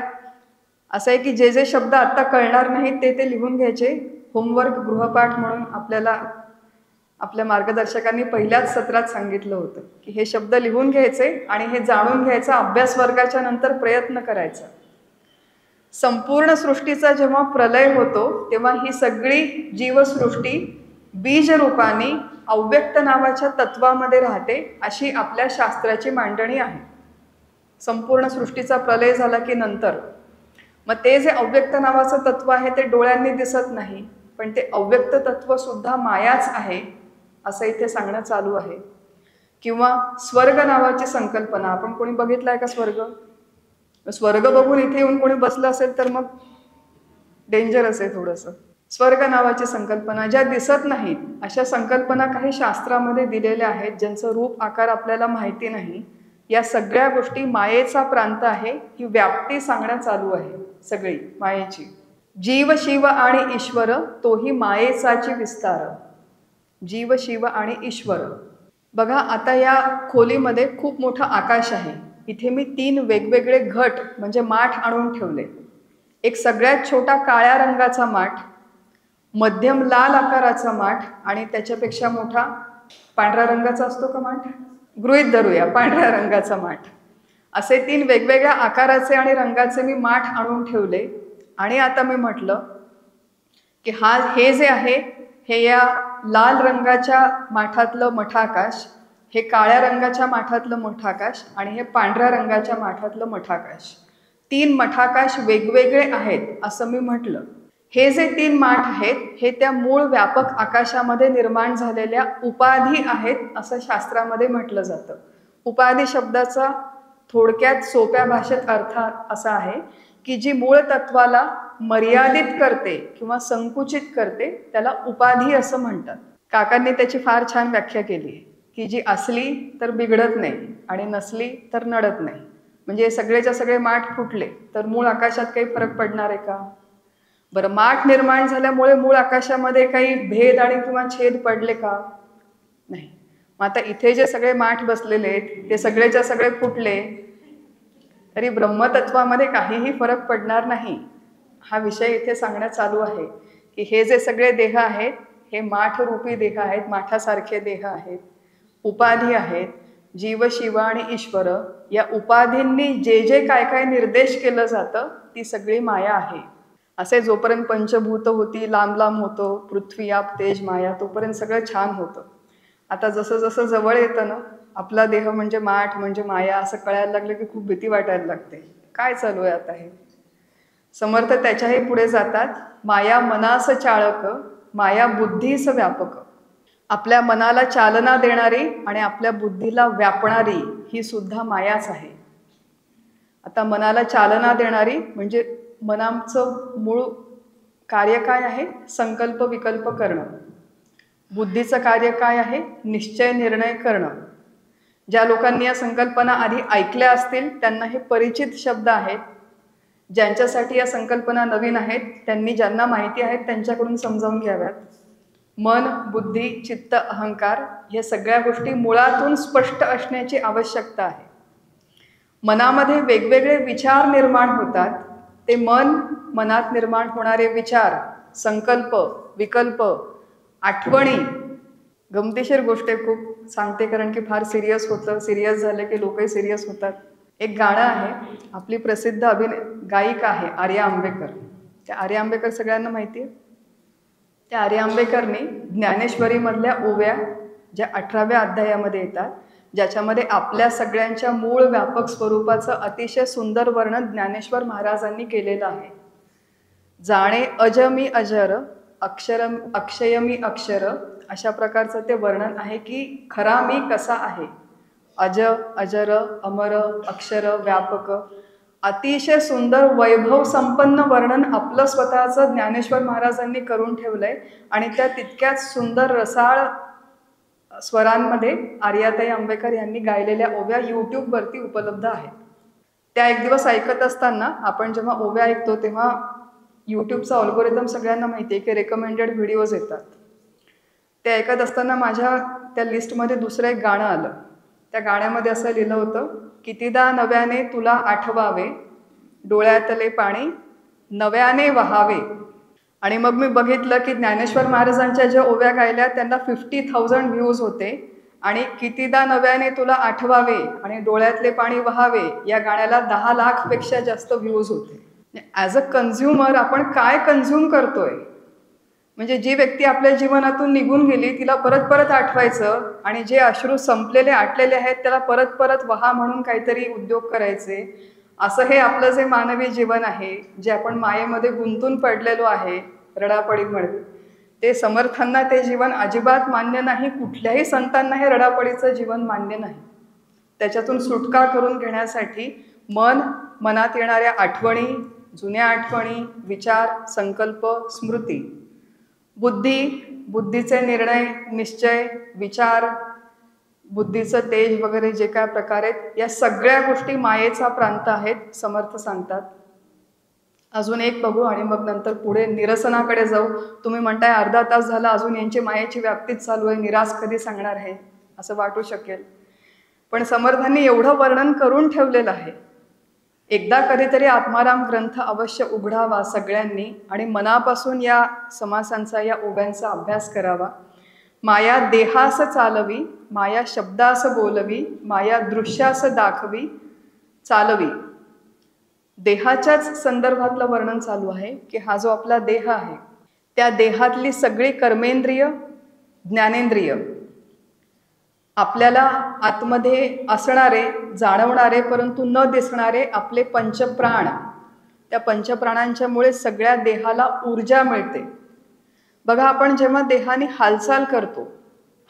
असं आहे की जे जे शब्द आता कळणार नाहीत ते लिहून घ्यायचे. होमवर्क, गृहपाठ म्हणून आपल्याला आपल्या मार्गदर्शकांनी पहिल्याच सत्रात सांगितलं होतं की हे शब्द लिहून घ्यायचे आणि हे जाणून घ्यायचा, अभ्यास वर्गाच्या नंतर प्रयत्न करायचा. संपूर्ण सृष्टीचा जेव्हा प्रलय होतो तेव्हा ही सगळी जीवसृष्टी बीज रूपाने अव्यक्त नावाच्या तत्वामध्ये राहते, अशी आपल्या शास्त्राची मांडणी आहे. संपूर्ण सृष्टीचा प्रलय झाला की नंतर मग ते जे अव्यक्त नावाचं तत्व आहे ते डोळ्यांनी दिसत नाही, पण ते अव्यक्त तत्व सुद्धा मायाच आहे असं इथे सांगणं चालू आहे. किंवा स्वर्ग नावाची संकल्पना. आपण कोणी बघितलाय का स्वर्ग? स्वर्ग बघून इथे येऊन कोणी बसलं असेल तर मग डेंजरस आहे थोडंसं. स्वर्ग नावाची संकल्पना ज्या दिसत नाहीत अशा संकल्पना काही शास्त्रामध्ये दिलेल्या आहेत, ज्यांचं रूप आकार आपल्याला माहिती नाही. या सगळ्या गोष्टी मायेचा प्रांत आहे. ही व्याप्ती सांगणं चालू आहे सगळी मायेची. जीव, शिव आणि ईश्वर तोही मायेचाची विस्तार. जीव, शिव आणि ईश्वर. बघा आता या खोलीमध्ये खूप मोठं आकाश आहे. इथे मी 3 वेगवेगळे घट म्हणजे माठ आणून ठेवले. एक सगळ्यात छोटा काळ्या रंगाचा माठ, मध्यम लाल आकाराचा माठ आणि त्याच्यापेक्षा मोठा पांढऱ्या रंगाचा असतो का माठ? गृहीत धरूया पांढऱ्या रंगाचा माठ. असे 3 वेगवेगळ्या आकाराचे आणि रंगाचे मी माठ आणून ठेवले आणि आता मी म्हटलं की हे जे आहे हे या लाल रंगाच्या माठातलं मठाकाश, हे काळ्या रंगाच्या माठातलं मठाकाश आणि हे पांढऱ्या रंगाच्या माठातलं मठाकाश, 3 मठाकाश वेगवेगळे आहेत असं मी म्हटलं. हे जे 3 माठ आहेत हे त्या मूळ व्यापक आकाशामध्ये निर्माण झालेल्या उपाधी आहेत असं शास्त्रामध्ये म्हटलं जातं. उपाधी शब्दाचा थोडक्यात सोप्या भाषेत अर्थ असा आहे की जी मूळ तत्वाला मर्यादित करते किंवा संकुचित करते त्याला उपाधी असं म्हणतात. काकांनी त्याची फार छान व्याख्या केली आहे की जी असली तर बिघडत नाही आणि नसली तर नडत नाही. म्हणजे सगळेच्या सगळे माठ फुटले तर मूळ आकाशात काही फरक पडणार आहे का? बरं, माठ निर्माण झाल्यामुळे मूळ आकाशामध्ये काही भेद आणि किंवा छेद पडले का? नाही. मग आता इथे जे सगळे माठ बसलेले आहेत ते सगळेच्या सगळे फुटले तरी ब्रह्मतत्वामध्ये काहीही फरक पडणार नाही. हा विषय इथे सांगण्यात चालू आहे की हे जे सगळे देह आहेत हे माठरूपी देह आहेत, माठासारखे देह आहेत, उपाधी आहेत. जीव, शिव आणि ईश्वर या उपाधींनी जे जे काय काय निर्देश केलं जातं ती सगळी माया आहे. असे जोपर्यंत पंचभूत होती, लांब लांब होतो, पृथ्वी, आप, तेज, माया, तोपर्यंत सगळं छान होतं. आता जसं जसं जवळ येतं ना आपला देह म्हणजे माठ म्हणजे माया असं कळायला लागलं की खूप भीती वाटायला लागते. काय चालू आहे आता हे? समर्थ त्याच्याही पुढे जातात. माया मनास चाळक, माया बुद्धीस व्यापक. आपल्या मनाला चालना देणारी आणि आपल्या बुद्धीला व्यापणारी ही सुद्धा मायाच आहे. आता मनाला चालना देणारी म्हणजे मनाचं मूळ कार्य काय आहे? संकल्प विकल्प करणं. बुद्धीचं कार्य काय आहे? निश्चय निर्णय करणं. ज्या लोकांनी या संकल्पना आधी ऐकल्या असतील त्यांना हे परिचित शब्द आहेत. ज्यांच्यासाठी या संकल्पना नवीन आहेत त्यांनी ज्यांना माहिती आहेत त्यांच्याकडून समजावून घ्याव्यात. मन, बुद्धी, चित्त, अहंकार या सगळ्या गोष्टी मुळातून स्पष्ट असण्याची आवश्यकता आहे. मनामध्ये वेगवेगळे विचार निर्माण होतात. ते मनात निर्माण होणारे विचार, संकल्प, विकल्प, आठवणी, गमतीशीर गोष्ट आहे खूप सांगते कारण की फार सिरियस होतं. सिरियस झालं की लोकही सिरियस होतात. एक गाणं आहे, आपली प्रसिद्ध गायिका आहे आर्या आंबेकर. त्या आर्या आंबेकर सगळ्यांना माहिती आहे. त्या आर्या आंबेकरनी ज्ञानेश्वरीमधल्या ओव्या ज्या 18व्या अध्यायामध्ये येतात, ज्याच्यामध्ये आपल्या सगळ्यांच्या मूळ व्यापक स्वरूपाचं अतिशय सुंदर वर्णन ज्ञानेश्वर महाराजांनी केलेलं आहे. जाणे अजमी अजर, अक्षयमी अक्षर, अशा प्रकारचं ते वर्णन आहे की खरा मी कसा आहे. अज, अजर, अमर, अक्षर, व्यापक, अतिशय सुंदर वैभव संपन्न वर्णन आपलं स्वतःचं ज्ञानेश्वर महाराजांनी करून ठेवलंय. आणि त्या तितक्याच सुंदर रसाळ स्वरांमध्ये आर्याताई आंबेकर यांनी गायलेल्या ओव्या यूट्यूबवरती उपलब्ध आहेत. त्या एक दिवस ऐकत असताना आपण जेव्हा ओव्या ऐकतो तेव्हा यूट्यूबचा अल्गोरिदम सगळ्यांना माहिती आहे की रेकमेंडेड व्हिडिओज येतात. ते ऐकत असताना माझ्या त्या लिस्टमध्ये दुसरं एक गाणं आलं. त्या गाण्यामध्ये असं लिहिलं होतं, कितीदा नव्याने तुला आठवावे, डोळ्यातले पाणी नव्याने वहावे. आणि मग मी बघितलं की ज्ञानेश्वर महाराजांच्या ज्या ओव्या गायल्या त्यांना 50,000 व्ह्यूज होते. आणि कितीदा नव्याने तुला आठवावे आणि डोळ्यातले पाणी वहावे या गाण्याला 10 लाखपेक्षा जास्त व्ह्यूज होते. ॲज अ कन्झ्युमर आपण काय कन्झ्युम करतोय? म्हणजे जी व्यक्ती आपल्या जीवनातून निघून गेली तिला परत परत आठवायचं आणि जे अश्रू संपलेले आटलेले आहेत त्याला परत परत वहा म्हणून काहीतरी उद्योग करायचे. असं हे आपलं जे मानवी जीवन आहे, जे आपण मायेमध्ये गुंतून पडलेलो आहे रडापडीमध्ये, ते समर्थांना ते जीवन अजिबात मान्य नाही. कुठल्याही संतांना हे रडापडीचं जीवन मान्य नाही. त्याच्यातून सुटका करून घेण्यासाठी मनात येणाऱ्या आठवणी, जुन्या आठवणी, विचार, संकल्प, स्मृती, बुद्धीचे निर्णय, निश्चय, विचार, बुद्धीचं तेज वगैरे जे काय प्रकार आहेत या सगळ्या गोष्टी मायेचा प्रांत आहेत समर्थ सांगतात. अजून एक बघू आणि मग नंतर पुढे निरसनाकडे जाऊ. तुम्ही म्हणताय अर्धा तास झाला अजून यांची मायेची व्याप्तीच चालू आहे, निरास कधी सांगणार आहे असं वाटू शकेल. पण समर्थांनी एवढं वर्णन करून ठेवलेलं आहे एकदा कधीतरी आत्माराम ग्रंथ अवश्य उघडावा सगळ्यांनी आणि मनापासून या समासांचा, या ओव्यांचा अभ्यास करावा. माया देहास चालवी, माया शब्दास बोलवी, माया दृश्यास दाखवी चालवी. देहाच्याच संदर्भातलं वर्णन चालू आहे की हा जो आपला देह आहे, त्या देहातली सगळी कर्मेंद्रिय, ज्ञानेंद्रिय, आपल्याला आतमध्ये असणारे, जाणवणारे परंतु न दिसणारे आपले पंचप्राण, त्या पंचप्राणांच्यामुळे सगळ्या देहाला ऊर्जा मिळते. बघा, आपण जेव्हा देहाने हालचाल करतो,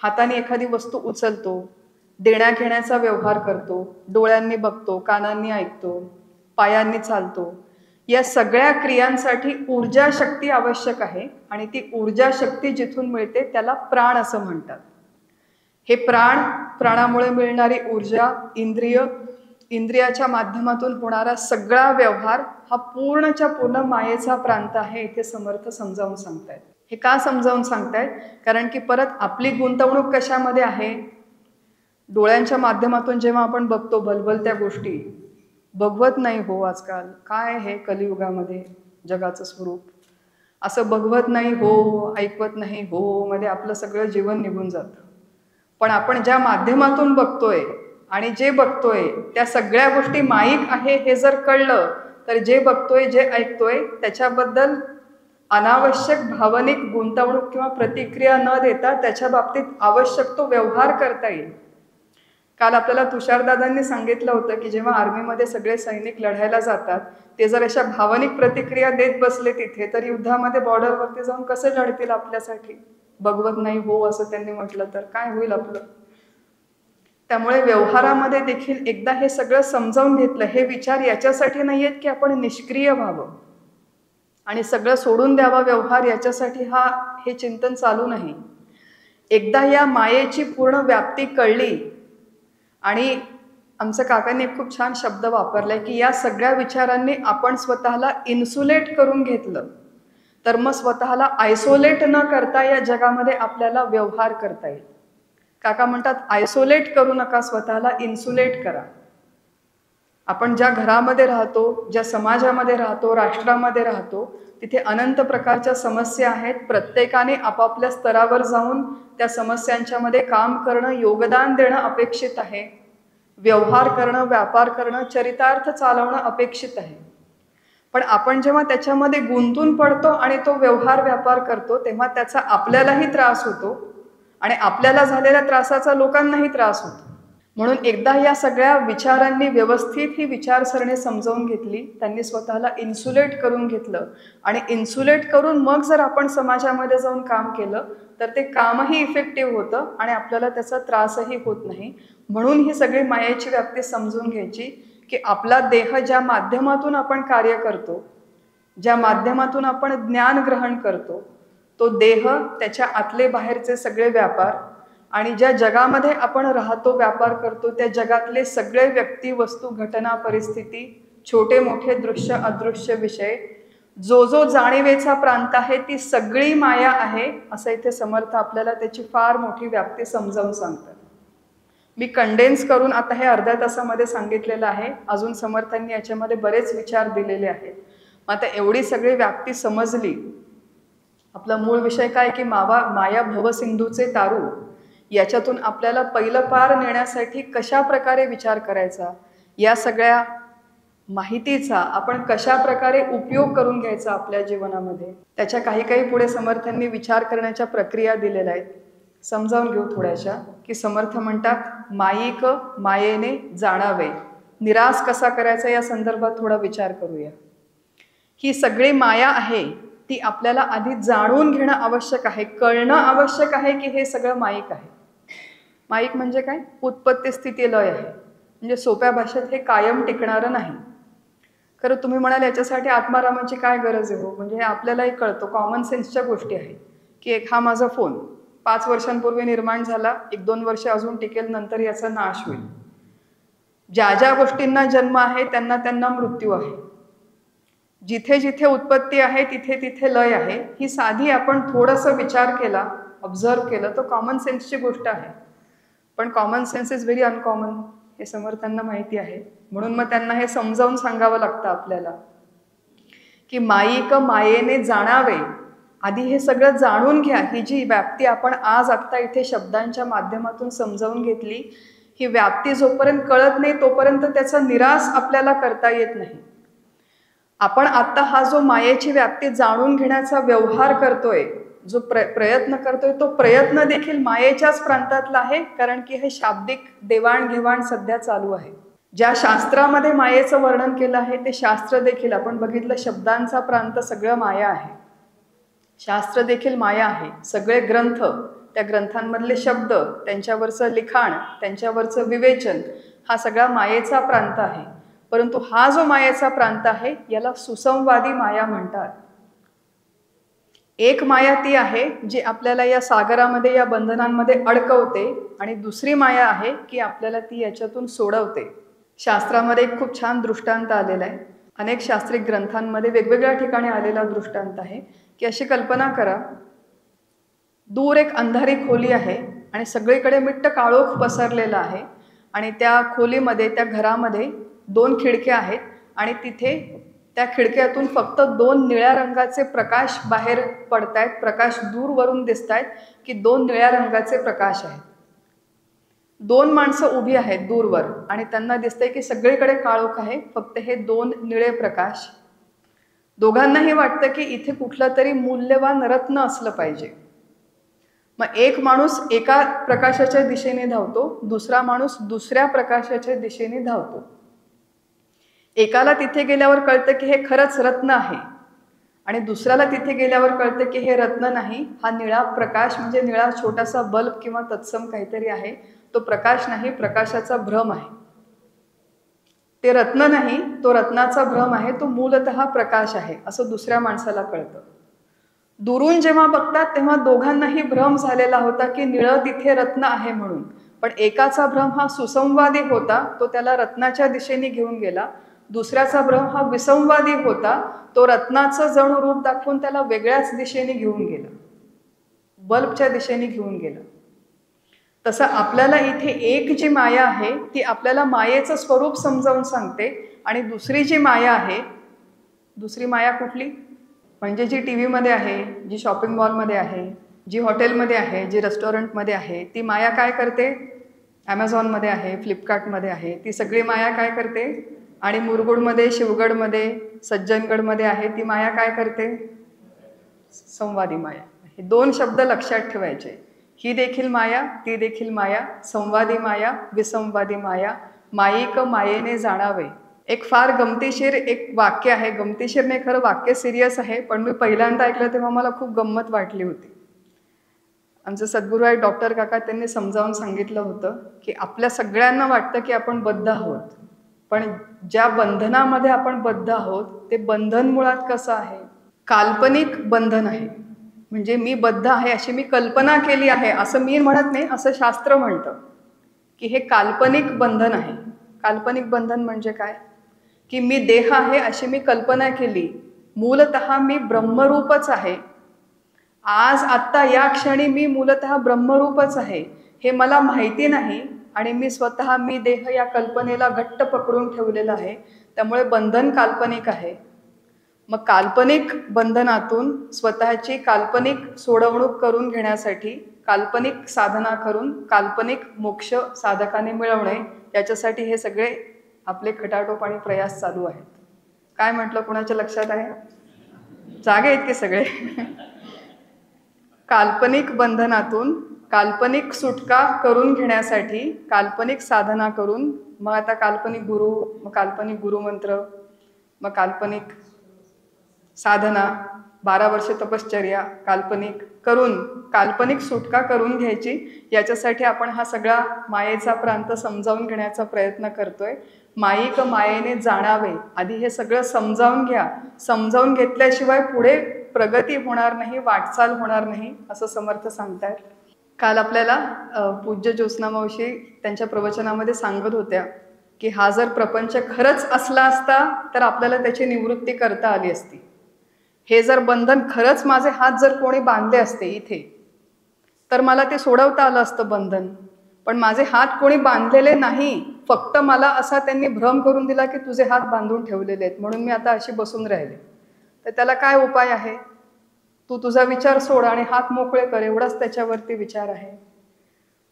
हाताने एखादी वस्तू उचलतो, देण्या घेण्याचा व्यवहार करतो, डोळ्यांनी बघतो, कानांनी ऐकतो, पायांनी चालतो, या सगळ्या क्रियांसाठी ऊर्जा शक्ती आवश्यक आहे. आणि ती ऊर्जा शक्ती जिथून मिळते त्याला प्राण असं म्हणतात. हे प्राणामुळे मिळणारी ऊर्जा, इंद्रियाच्या माध्यमातून होणारा सगळा व्यवहार हा पूर्णच्या पूर्ण मायेचा प्रांत आहे. इथे समर्थ समजावून सांगतायत. हे का समजावून सांगतायत? कारण की परत आपली गुंतवणूक कशामध्ये आहे? डोळ्यांच्या माध्यमातून जेव्हा आपण बघतो भलभलत्या गोष्टी, बघवत नाही हो आजकाल. काय हे कलियुगामध्ये जगाचं स्वरूप, असं बघवत नाही हो, ऐकवत नाही हो मध्ये आपलं सगळं जीवन निघून जातं. पण आपण ज्या माध्यमातून बघतोय आणि जे बघतोय त्या सगळ्या गोष्टी माईक आहे हे जर कळलं तर जे बघतोय, जे ऐकतोय त्याच्याबद्दल अनावश्यक भावनिक गुंतवणूक किंवा प्रतिक्रिया न देता त्याच्या बाबतीत आवश्यक तो व्यवहार करता येईल. काल आपल्याला तुषारदादांनी सांगितलं होतं की जेव्हा आर्मीमध्ये सगळे सैनिक लढायला जातात ते जर अशा भावनिक प्रतिक्रिया देत बसले तिथे, तर युद्धामध्ये बॉर्डरवरती जाऊन कसे लढतील आपल्यासाठी? बघवत नाही हो असं त्यांनी म्हटलं तर काय होईल आपलं? त्यामुळे व्यवहारामध्ये देखील एकदा हे सगळं समजावून घेतलं. हे विचार याच्यासाठी नाही आहेत की आपण निष्क्रिय व्हावं आणि सगळं सोडून द्यावा व्यवहार, याच्यासाठी हे चिंतन चालू नाही. एकदा या मायेची पूर्ण व्याप्ती कळली आणि आमच्या काकांनी एक खूप छान शब्द वापरलाय की या सगळ्या विचारांनी आपण स्वतःला इन्सुलेट करून घेतलं तर मग स्वतःला आयसोलेट न करता या जगामध्ये आपल्याला व्यवहार करता येईल. काका म्हणतात आयसोलेट करू नका, स्वतःला इन्सुलेट करा. आपण ज्या घरामध्ये राहतो, ज्या समाजामध्ये राहतो, राष्ट्रामध्ये राहतो, तिथे अनंत प्रकारच्या समस्या आहेत. प्रत्येकाने आपापल्या स्तरावर जाऊन त्या समस्यांच्या मध्ये काम करणं, योगदान देणं अपेक्षित आहे. व्यवहार करणं, व्यापार करणं, चरितार्थ चालवणं अपेक्षित आहे. पण आपण जेव्हा त्याच्यामध्ये गुंतून पडतो आणि तो व्यवहार व्यापार करतो तेव्हा त्याचा आपल्यालाही त्रास होतो आणि आपल्याला झालेल्या त्रासाचा लोकांनाही त्रास होतो. म्हणून एकदा या सगळ्या विचारांनी व्यवस्थित ही विचारसरणी समजावून घेतली, त्यांनी स्वतःला इन्सुलेट करून घेतलं आणि इन्सुलेट करून मग जर आपण समाजामध्ये जाऊन काम केलं तर ते कामही इफेक्टिव्ह होतं आणि आपल्याला त्याचा त्रासही होत नाही. म्हणून ही सगळी मायेची व्याप्ती समजून घ्यायची की आपला देह ज्या माध्यमातून आपण कार्य करतो, ज्या माध्यमातून आपण ज्ञान ग्रहण करतो, तो देह, त्याच्या आतले बाहेरचे सगळे व्यापार आणि ज्या जगामध्ये आपण राहतो, व्यापार करतो, त्या जगातले सगळे व्यक्ती, वस्तू, घटना, परिस्थिती, छोटे मोठे दृश्य, अदृश्य विषय, जो जाणीवेचा प्रांत आहे ती सगळी माया आहे असं इथे समर्थ आपल्याला त्याची फार मोठी व्याप्ती समजावून सांगतात. मी कंडेन्स करून आता हे अर्ध्या तासामध्ये सांगितलेलं आहे. अजून समर्थांनी याच्यामध्ये बरेच विचार दिलेले आहेत. आता एवढी सगळी व्याप्ती समजली. आपला मूळ विषय काय की माया भवसिंधूचे तारू, याच्यातून आपल्याला पहिलं पार नेण्यासाठी कशा प्रकारे विचार करायचा, या सगळ्या माहितीचा आपण कशा प्रकारे उपयोग करून घ्यायचा आपल्या जीवनामध्ये, त्याच्या काही पुढे समर्थांनी विचार करण्याच्या प्रक्रिया दिलेल्या आहेत. समजावून घेऊ थोड्याशा. की समर्थ म्हणतात माईक मायेने जाणावे. निराश कसा करायचा या संदर्भात थोडा विचार करूया. ही सगळी माया आहे ती आपल्याला आधी जाणून घेणं आवश्यक आहे, कळणं आवश्यक आहे की हे सगळं माईक आहे. माईक म्हणजे काय? उत्पत्ती स्थिती लय आहे. म्हणजे सोप्या भाषेत हे कायम टिकणारं नाही. खरं तुम्ही म्हणाल याच्यासाठी आत्मारामाची काय गरज आहे हो? म्हणजे हे आपल्यालाही कळतं, कॉमन सेन्सच्या गोष्टी आहेत. की एक हा माझा फोन 5 वर्षांपूर्वी निर्माण झाला, 1-2 वर्ष अजून टिकेल, नंतर याचा नाश होईल. ज्या गोष्टींना जन्म आहे त्यांना मृत्यू आहे. जिथे जिथे उत्पत्ती आहे तिथे तिथे लय आहे. ही साधी आपण थोडंसं विचार केला, ऑब्झर्व केलं तर कॉमन सेन्सची गोष्ट आहे. पण common sense is very uncommon. हे समर्थांना माहिती आहे, म्हणून मग त्यांना हे समजावून सांगावं लागतं आपल्याला की माईक मायेने जाणावे, आधी हे सगळं जाणून घ्या. ही जी व्याप्ती आपण आज आत्ता इथे शब्दांच्या माध्यमातून समजावून घेतली, ही व्याप्ती जोपर्यंत कळत नाही तोपर्यंत त्याचा निराश आपल्याला करता येत नाही. आपण आता हा जो मायेची व्याप्ती जाणून घेण्याचा व्यवहार करतोय, जो प्रयत्न करतोय, तो प्रयत्न देखील मायेच्याच प्रांतातला आहे, कारण की हे शाब्दिक देवाणघेवाण सध्या चालू आहे. ज्या शास्त्रामध्ये मायेचं वर्णन केलं आहे ते शास्त्र देखील आपण बघितलं, शब्दांचा प्रांत सगळं माया आहे. शास्त्र देखील माया आहे. सगळे ग्रंथ, त्या ग्रंथांमधले शब्द, त्यांच्यावरचं लिखाण, त्यांच्यावरचं विवेचन, हा सगळा मायेचा प्रांत आहे. परंतु हा जो मायेचा प्रांत आहे याला सुसंवादी माया म्हणतात. एक माया ती आहे जी आपल्याला या सागरामध्ये, या बंधनांमध्ये अडकवते, आणि दुसरी माया आहे की आपल्याला ती याच्यातून सोडवते. शास्त्रामध्ये एक खूप छान दृष्टांत आलेला आहे. अनेक शास्त्रीय ग्रंथांमध्ये वेगवेगळ्या ठिकाणी आलेला दृष्टांत आहे की अशी कल्पना करा, दूर एक अंधारी खोली आहे आणि सगळीकडे मिट्ट काळोख पसरलेला आहे, आणि त्या खोलीमध्ये, त्या घरामध्ये 2 खिडक्या आहेत, आणि तिथे त्या खिडक्यातून फक्त 2 निळ्या रंगाचे प्रकाश बाहेर पडतायत. प्रकाश दूरवरून दिसतायत की 2 निळ्या रंगाचे प्रकाश आहेत. 2 माणसं उभी आहेत दूरवर आणि त्यांना दिसतंय की सगळीकडे काळोख आहे, फक्त हे 2 निळे प्रकाश. दोघांनाही वाटतं की इथे कुठलं तरी मूल्यवान रत्न असलं पाहिजे. मग एक माणूस एका प्रकाशाच्या दिशेने धावतो, दुसरा माणूस दुसऱ्या प्रकाशाच्या दिशेने धावतो. एकाला तिथे गेल्यावर कळतं की हे खरंच रत्न आहे, आणि दुसऱ्याला तिथे गेल्यावर कळतं की हे रत्न नाही, हा निळा प्रकाश म्हणजे निळा छोटासा बल्ब किंवा तत्सम काहीतरी आहे. तो प्रकाश नाही, प्रकाशाचा भ्रम आहे. ते रत्न नाही, तो रत्नाचा भ्रम आहे, तो मूलतः प्रकाश आहे, असं दुसऱ्या माणसाला कळतं. दुरून जेव्हा बघतात तेव्हा दोघांनाही भ्रम झालेला होता की निळं तिथे रत्न आहे म्हणून. पण एकाचा भ्रम हा सुसंवादी होता, तो त्याला रत्नाच्या दिशेने घेऊन गेला. दुसऱ्याचा भ्रम हा विसंवादी होता, तो रत्नाचं जणू रूप दाखवून त्याला वेगळ्याच दिशेने घेऊन गेला, बल्बच्या दिशेने घेऊन गेला. तसं आपल्याला इथे एक जी माया आहे ती आपल्याला मायेचं स्वरूप समजावून सांगते, आणि दुसरी जी माया आहे, दुसरी माया कुठली, म्हणजे जी टी व्हीमध्ये आहे, जी शॉपिंग मॉलमध्ये आहे, जी हॉटेलमध्ये आहे, जी रेस्टॉरंटमध्ये आहे, ती माया काय करते, ॲमेझॉनमध्ये आहे, फ्लिपकार्टमध्ये आहे, ती सगळी माया काय करते, आणि मुरगुडमध्ये, शिवगडमध्ये, सज्जनगडमध्ये आहे, ती माया काय करते, संवादी माया. हे 2 शब्द लक्षात ठेवायचे. ही देखील माया, ती देखील माया, संवादी माया, विसंवादी माया, माईक मायेने जाणावे. एक फार गमतीशीर एक वाक्य आहे, गमतीशीर नाही, खरं वाक्य सिरियस आहे, पण मी पहिल्यांदा ऐकलं तेव्हा मला खूप गंमत वाटली होती. आमचे सद्गुरू आहे डॉक्टर काका, त्यांनी समजावून सांगितलं होतं की आपल्या सगळ्यांना वाटतं की आपण बद्ध आहोत, पण ज्या बंधनामध्ये आपण बद्ध आहोत ते बंधन मुळात कसं आहे, काल्पनिक बंधन आहे. म्हणजे मी बद्ध आहे अशी मी कल्पना केली आहे, असं मी म्हणत नाही, असं शास्त्र म्हणतं की हे काल्पनिक बंधन आहे. काल्पनिक बंधन म्हणजे काय, की मी देह आहे अशी मी कल्पना केली, मूलतः मी ब्रह्मरूपच आहे. आज आत्ता या क्षणी मी मूलतः ब्रह्मरूपच आहे, हे मला माहिती नाही, आणि मी स्वतः मी देह या कल्पनेला घट्ट पकडून ठेवलेलं आहे. त्यामुळे बंधन काल्पनिक आहे. मग काल्पनिक बंधनातून स्वतःची काल्पनिक सोडवणूक करून घेण्यासाठी काल्पनिक साधना करून काल्पनिक मोक्ष साधकाने मिळवणे, याच्यासाठी हे सगळे आपले खटाटोप आणि प्रयास चालू आहेत. काय म्हटलं, कुणाच्या लक्षात आहे, जागे आहेत की सगळे. काल्पनिक बंधनातून काल्पनिक सुटका करून घेण्यासाठी काल्पनिक साधना करून, मग आता काल्पनिक गुरु, मग काल्पनिक गुरुमंत्र, मग काल्पनिक साधना, 12 वर्ष तपश्चर्या काल्पनिक करून काल्पनिक सुटका करून घ्यायची. याच्यासाठी आपण हा सगळा मायेचा प्रांत समजावून घेण्याचा प्रयत्न करतोय. माईक मायेने जाणावे, आधी हे सगळं समजावून घ्या. समजावून घेतल्याशिवाय पुढे प्रगती होणार नाही, वाटचाल होणार नाही, असं समर्थ सांगतायत. काल आपल्याला पूज्य ज्योत्स्ना मावशी त्यांच्या प्रवचनामध्ये सांगत होत्या की हा जर प्रपंच खरंच असला असता तर आपल्याला त्याची निवृत्ती करता आली असती. हे जर बंधन खरंच माझे हात जर कोणी बांधले असते इथे तर मला ते सोडवता आलं असतं बंधन, पण माझे हात कोणी बांधलेले नाही, फक्त मला असा त्यांनी भ्रम करून दिला की तुझे हात बांधून ठेवलेले आहेत म्हणून मी आता अशी बसून राहिले, तर त्याला काय उपाय आहे? तू तुझा विचार सोड आणि हात मोकळे कर, एवढाच त्याच्यावरती विचार आहे.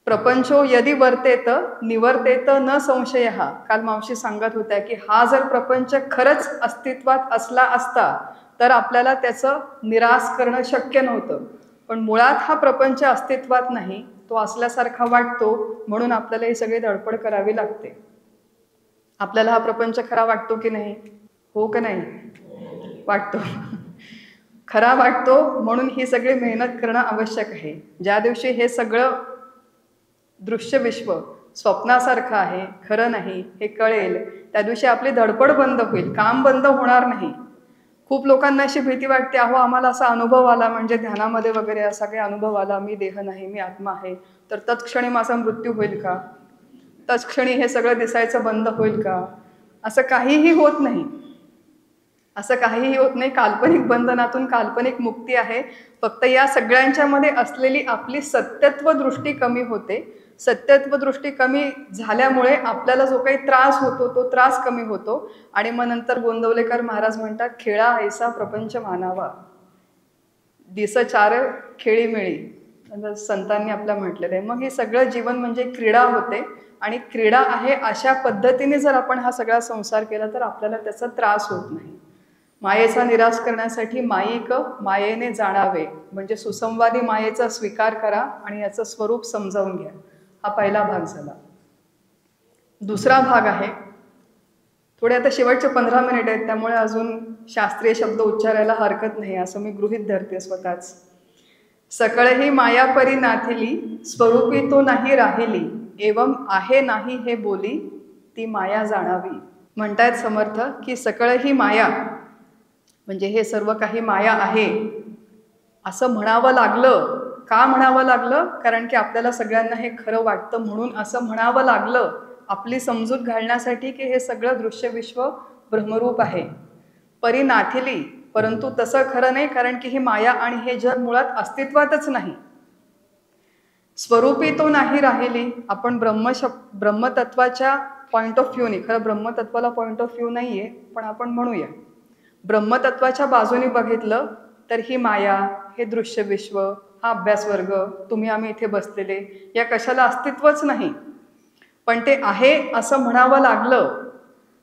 प्रपंचो यदि वर्तेत निवर्तेत न संशय. काल मावशी सांगत होत्या की हा जर प्रपंच खरंच अस्तित्वात असला असता तर आपल्याला त्याचं निराश करणं शक्य नव्हतं, पण मुळात हा प्रपंच अस्तित्वात नाही, तो असल्यासारखा वाटतो, म्हणून आपल्याला ही सगळी धडपड करावी लागते. आपल्याला हा प्रपंच खरा वाटतो की नाही? हो की नाही? वाटतो. खरा वाटतो, म्हणून ही सगळी मेहनत करणं आवश्यक आहे. ज्या दिवशी हे सगळं दृश्य विश्व स्वप्नासारखं आहे, खरं नाही हे कळेल, त्या दिवशी आपली धडपड बंद होईल, काम बंद होणार नाही. खूप लोकांना अशी भीती वाटते, अहो आम्हाला असा अनुभव आला, म्हणजे ध्यानामध्ये वगैरे असा काही अनुभव आला, मी देह नाही मी आत्मा आहे, तर तत्क्षणी माझा मृत्यू होईल का? तत्क्षणी हे सगळं दिसायचं बंद होईल का? असं काहीही होत नाही. असं काहीही होत नाही. काल्पनिक बंधनातून काल्पनिक मुक्ती आहे. फक्त या सगळ्यांच्यामध्ये असलेली आपली सत्यत्व दृष्टी कमी होते. सत्यत्व दृष्टी कमी झाल्यामुळे आपल्याला जो काही त्रास होतो तो त्रास कमी होतो. आणि मग नंतर गोंदवलेकर महाराज म्हणतात, खेळा ऐसा प्रपंच मानावा, दिस चार खेळी मिळी, संतांनी आपल्या म्हटलेलं आहे. मग हे सगळं जीवन म्हणजे क्रीडा होते, आणि क्रीडा आहे अशा पद्धतीने जर आपण हा सगळा संसार केला तर आपल्याला त्याचा त्रास होत नाही. मायेचा निराश करण्यासाठी मायिक मायेने जाणावे, म्हणजे सुसंवादी मायेचा स्वीकार करा आणि याचं स्वरूप समजावून घ्या. हा पहिला भाग झाला. दुसरा भाग आहे, थोडे आता शेवटचे 15 मिनिट आहेत, त्यामुळे अजून शास्त्रीय शब्द उच्चारायला हरकत नाही असं मी गृहीत धरते स्वतःच. सकळही मायापरी नाथिली, स्वरूपी तो नाही राहिली, एवं आहे नाही हे बोली, ती माया जाणावी. म्हणतायत समर्थ की सकळही माया म्हणजे हे सर्व काही माया आहे असं म्हणावं लागलं. का म्हणावं लागलं? कारण की आपल्याला सगळ्यांना हे खरं वाटतं म्हणून असं म्हणावं लागलं, आपली समजूत घालण्यासाठी की हे सगळं दृश्य विश्व ब्रह्मरूप आहे. परी नाथिली, परंतु तसं खरं नाही, कारण की ही माया आणि हे जग मुळात अस्तित्वातच नाही. स्वरूपी तो नाही राहिली. आपण ब्रह्मतत्वाच्या पॉइंट ऑफ व्ह्यूने, खरं ब्रह्मतत्वाला पॉइंट ऑफ व्ह्यू नाहीये, पण आपण म्हणूया ब्रह्मतत्वाच्या बाजूने बघितलं तर ही माया, हे दृश्य विश्व, हा अभ्यासवर्ग, तुम्ही आम्ही इथे बसलेले, या कशाला अस्तित्वच नाही. पण ते आहे असं म्हणावं लागलं.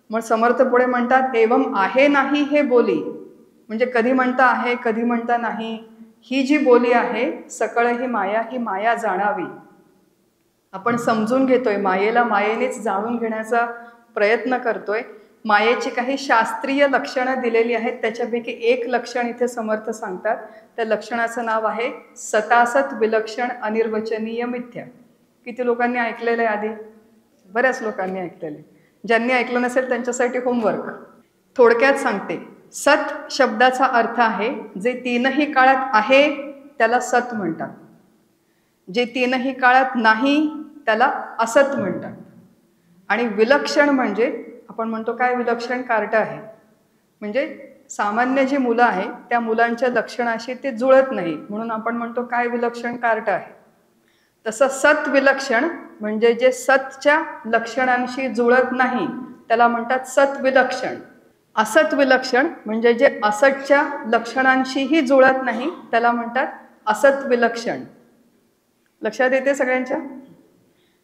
मग समर्थ पुढे म्हणतात, एवं आहे नाही हे बोली, म्हणजे कधी म्हणता आहे कधी म्हणता नाही, ही जी बोली आहे सकळ ही माया, ही माया जाणावी. आपण समजून घेतोय, मायेला मायेनेच जाणून घेण्याचा प्रयत्न करतोय. मायेची काही शास्त्रीय लक्षणं दिलेली आहेत, त्याच्यापैकी एक लक्षण इथे समर्थ सांगतात. त्या लक्षणाचं नाव आहे सतासत विलक्षण अनिर्वचनीय मिथ्या. किती लोकांनी ऐकलेलं आहे? आधी बऱ्याच लोकांनी ऐकलेले. ज्यांनी ऐकलं नसेल त्यांच्यासाठी होमवर्क. थोडक्यात सांगते. सत शब्दाचा अर्थ आहे जे तीनही काळात आहे त्याला सत म्हणतात, जे तीनही काळात नाही त्याला असत म्हणतात. आणि विलक्षण म्हणजे आपण म्हणतो काय विलक्षण? कार्ट आहे. म्हणजे सामान्य जी मुलं आहे त्या मुलांच्या लक्षणाशी ते जुळत नाही, म्हणून आपण म्हणतो काय विलक्षण? कार्ट आहे. तसं सत विलक्षण म्हणजे जे सतच्या लक्षणांशी जुळत नाही त्याला म्हणतात सत विलक्षण. असत विलक्षण म्हणजे जे असतच्या लक्षणांशीही जुळत नाही त्याला म्हणतात असत विलक्षण. लक्षात येते सगळ्यांच्या?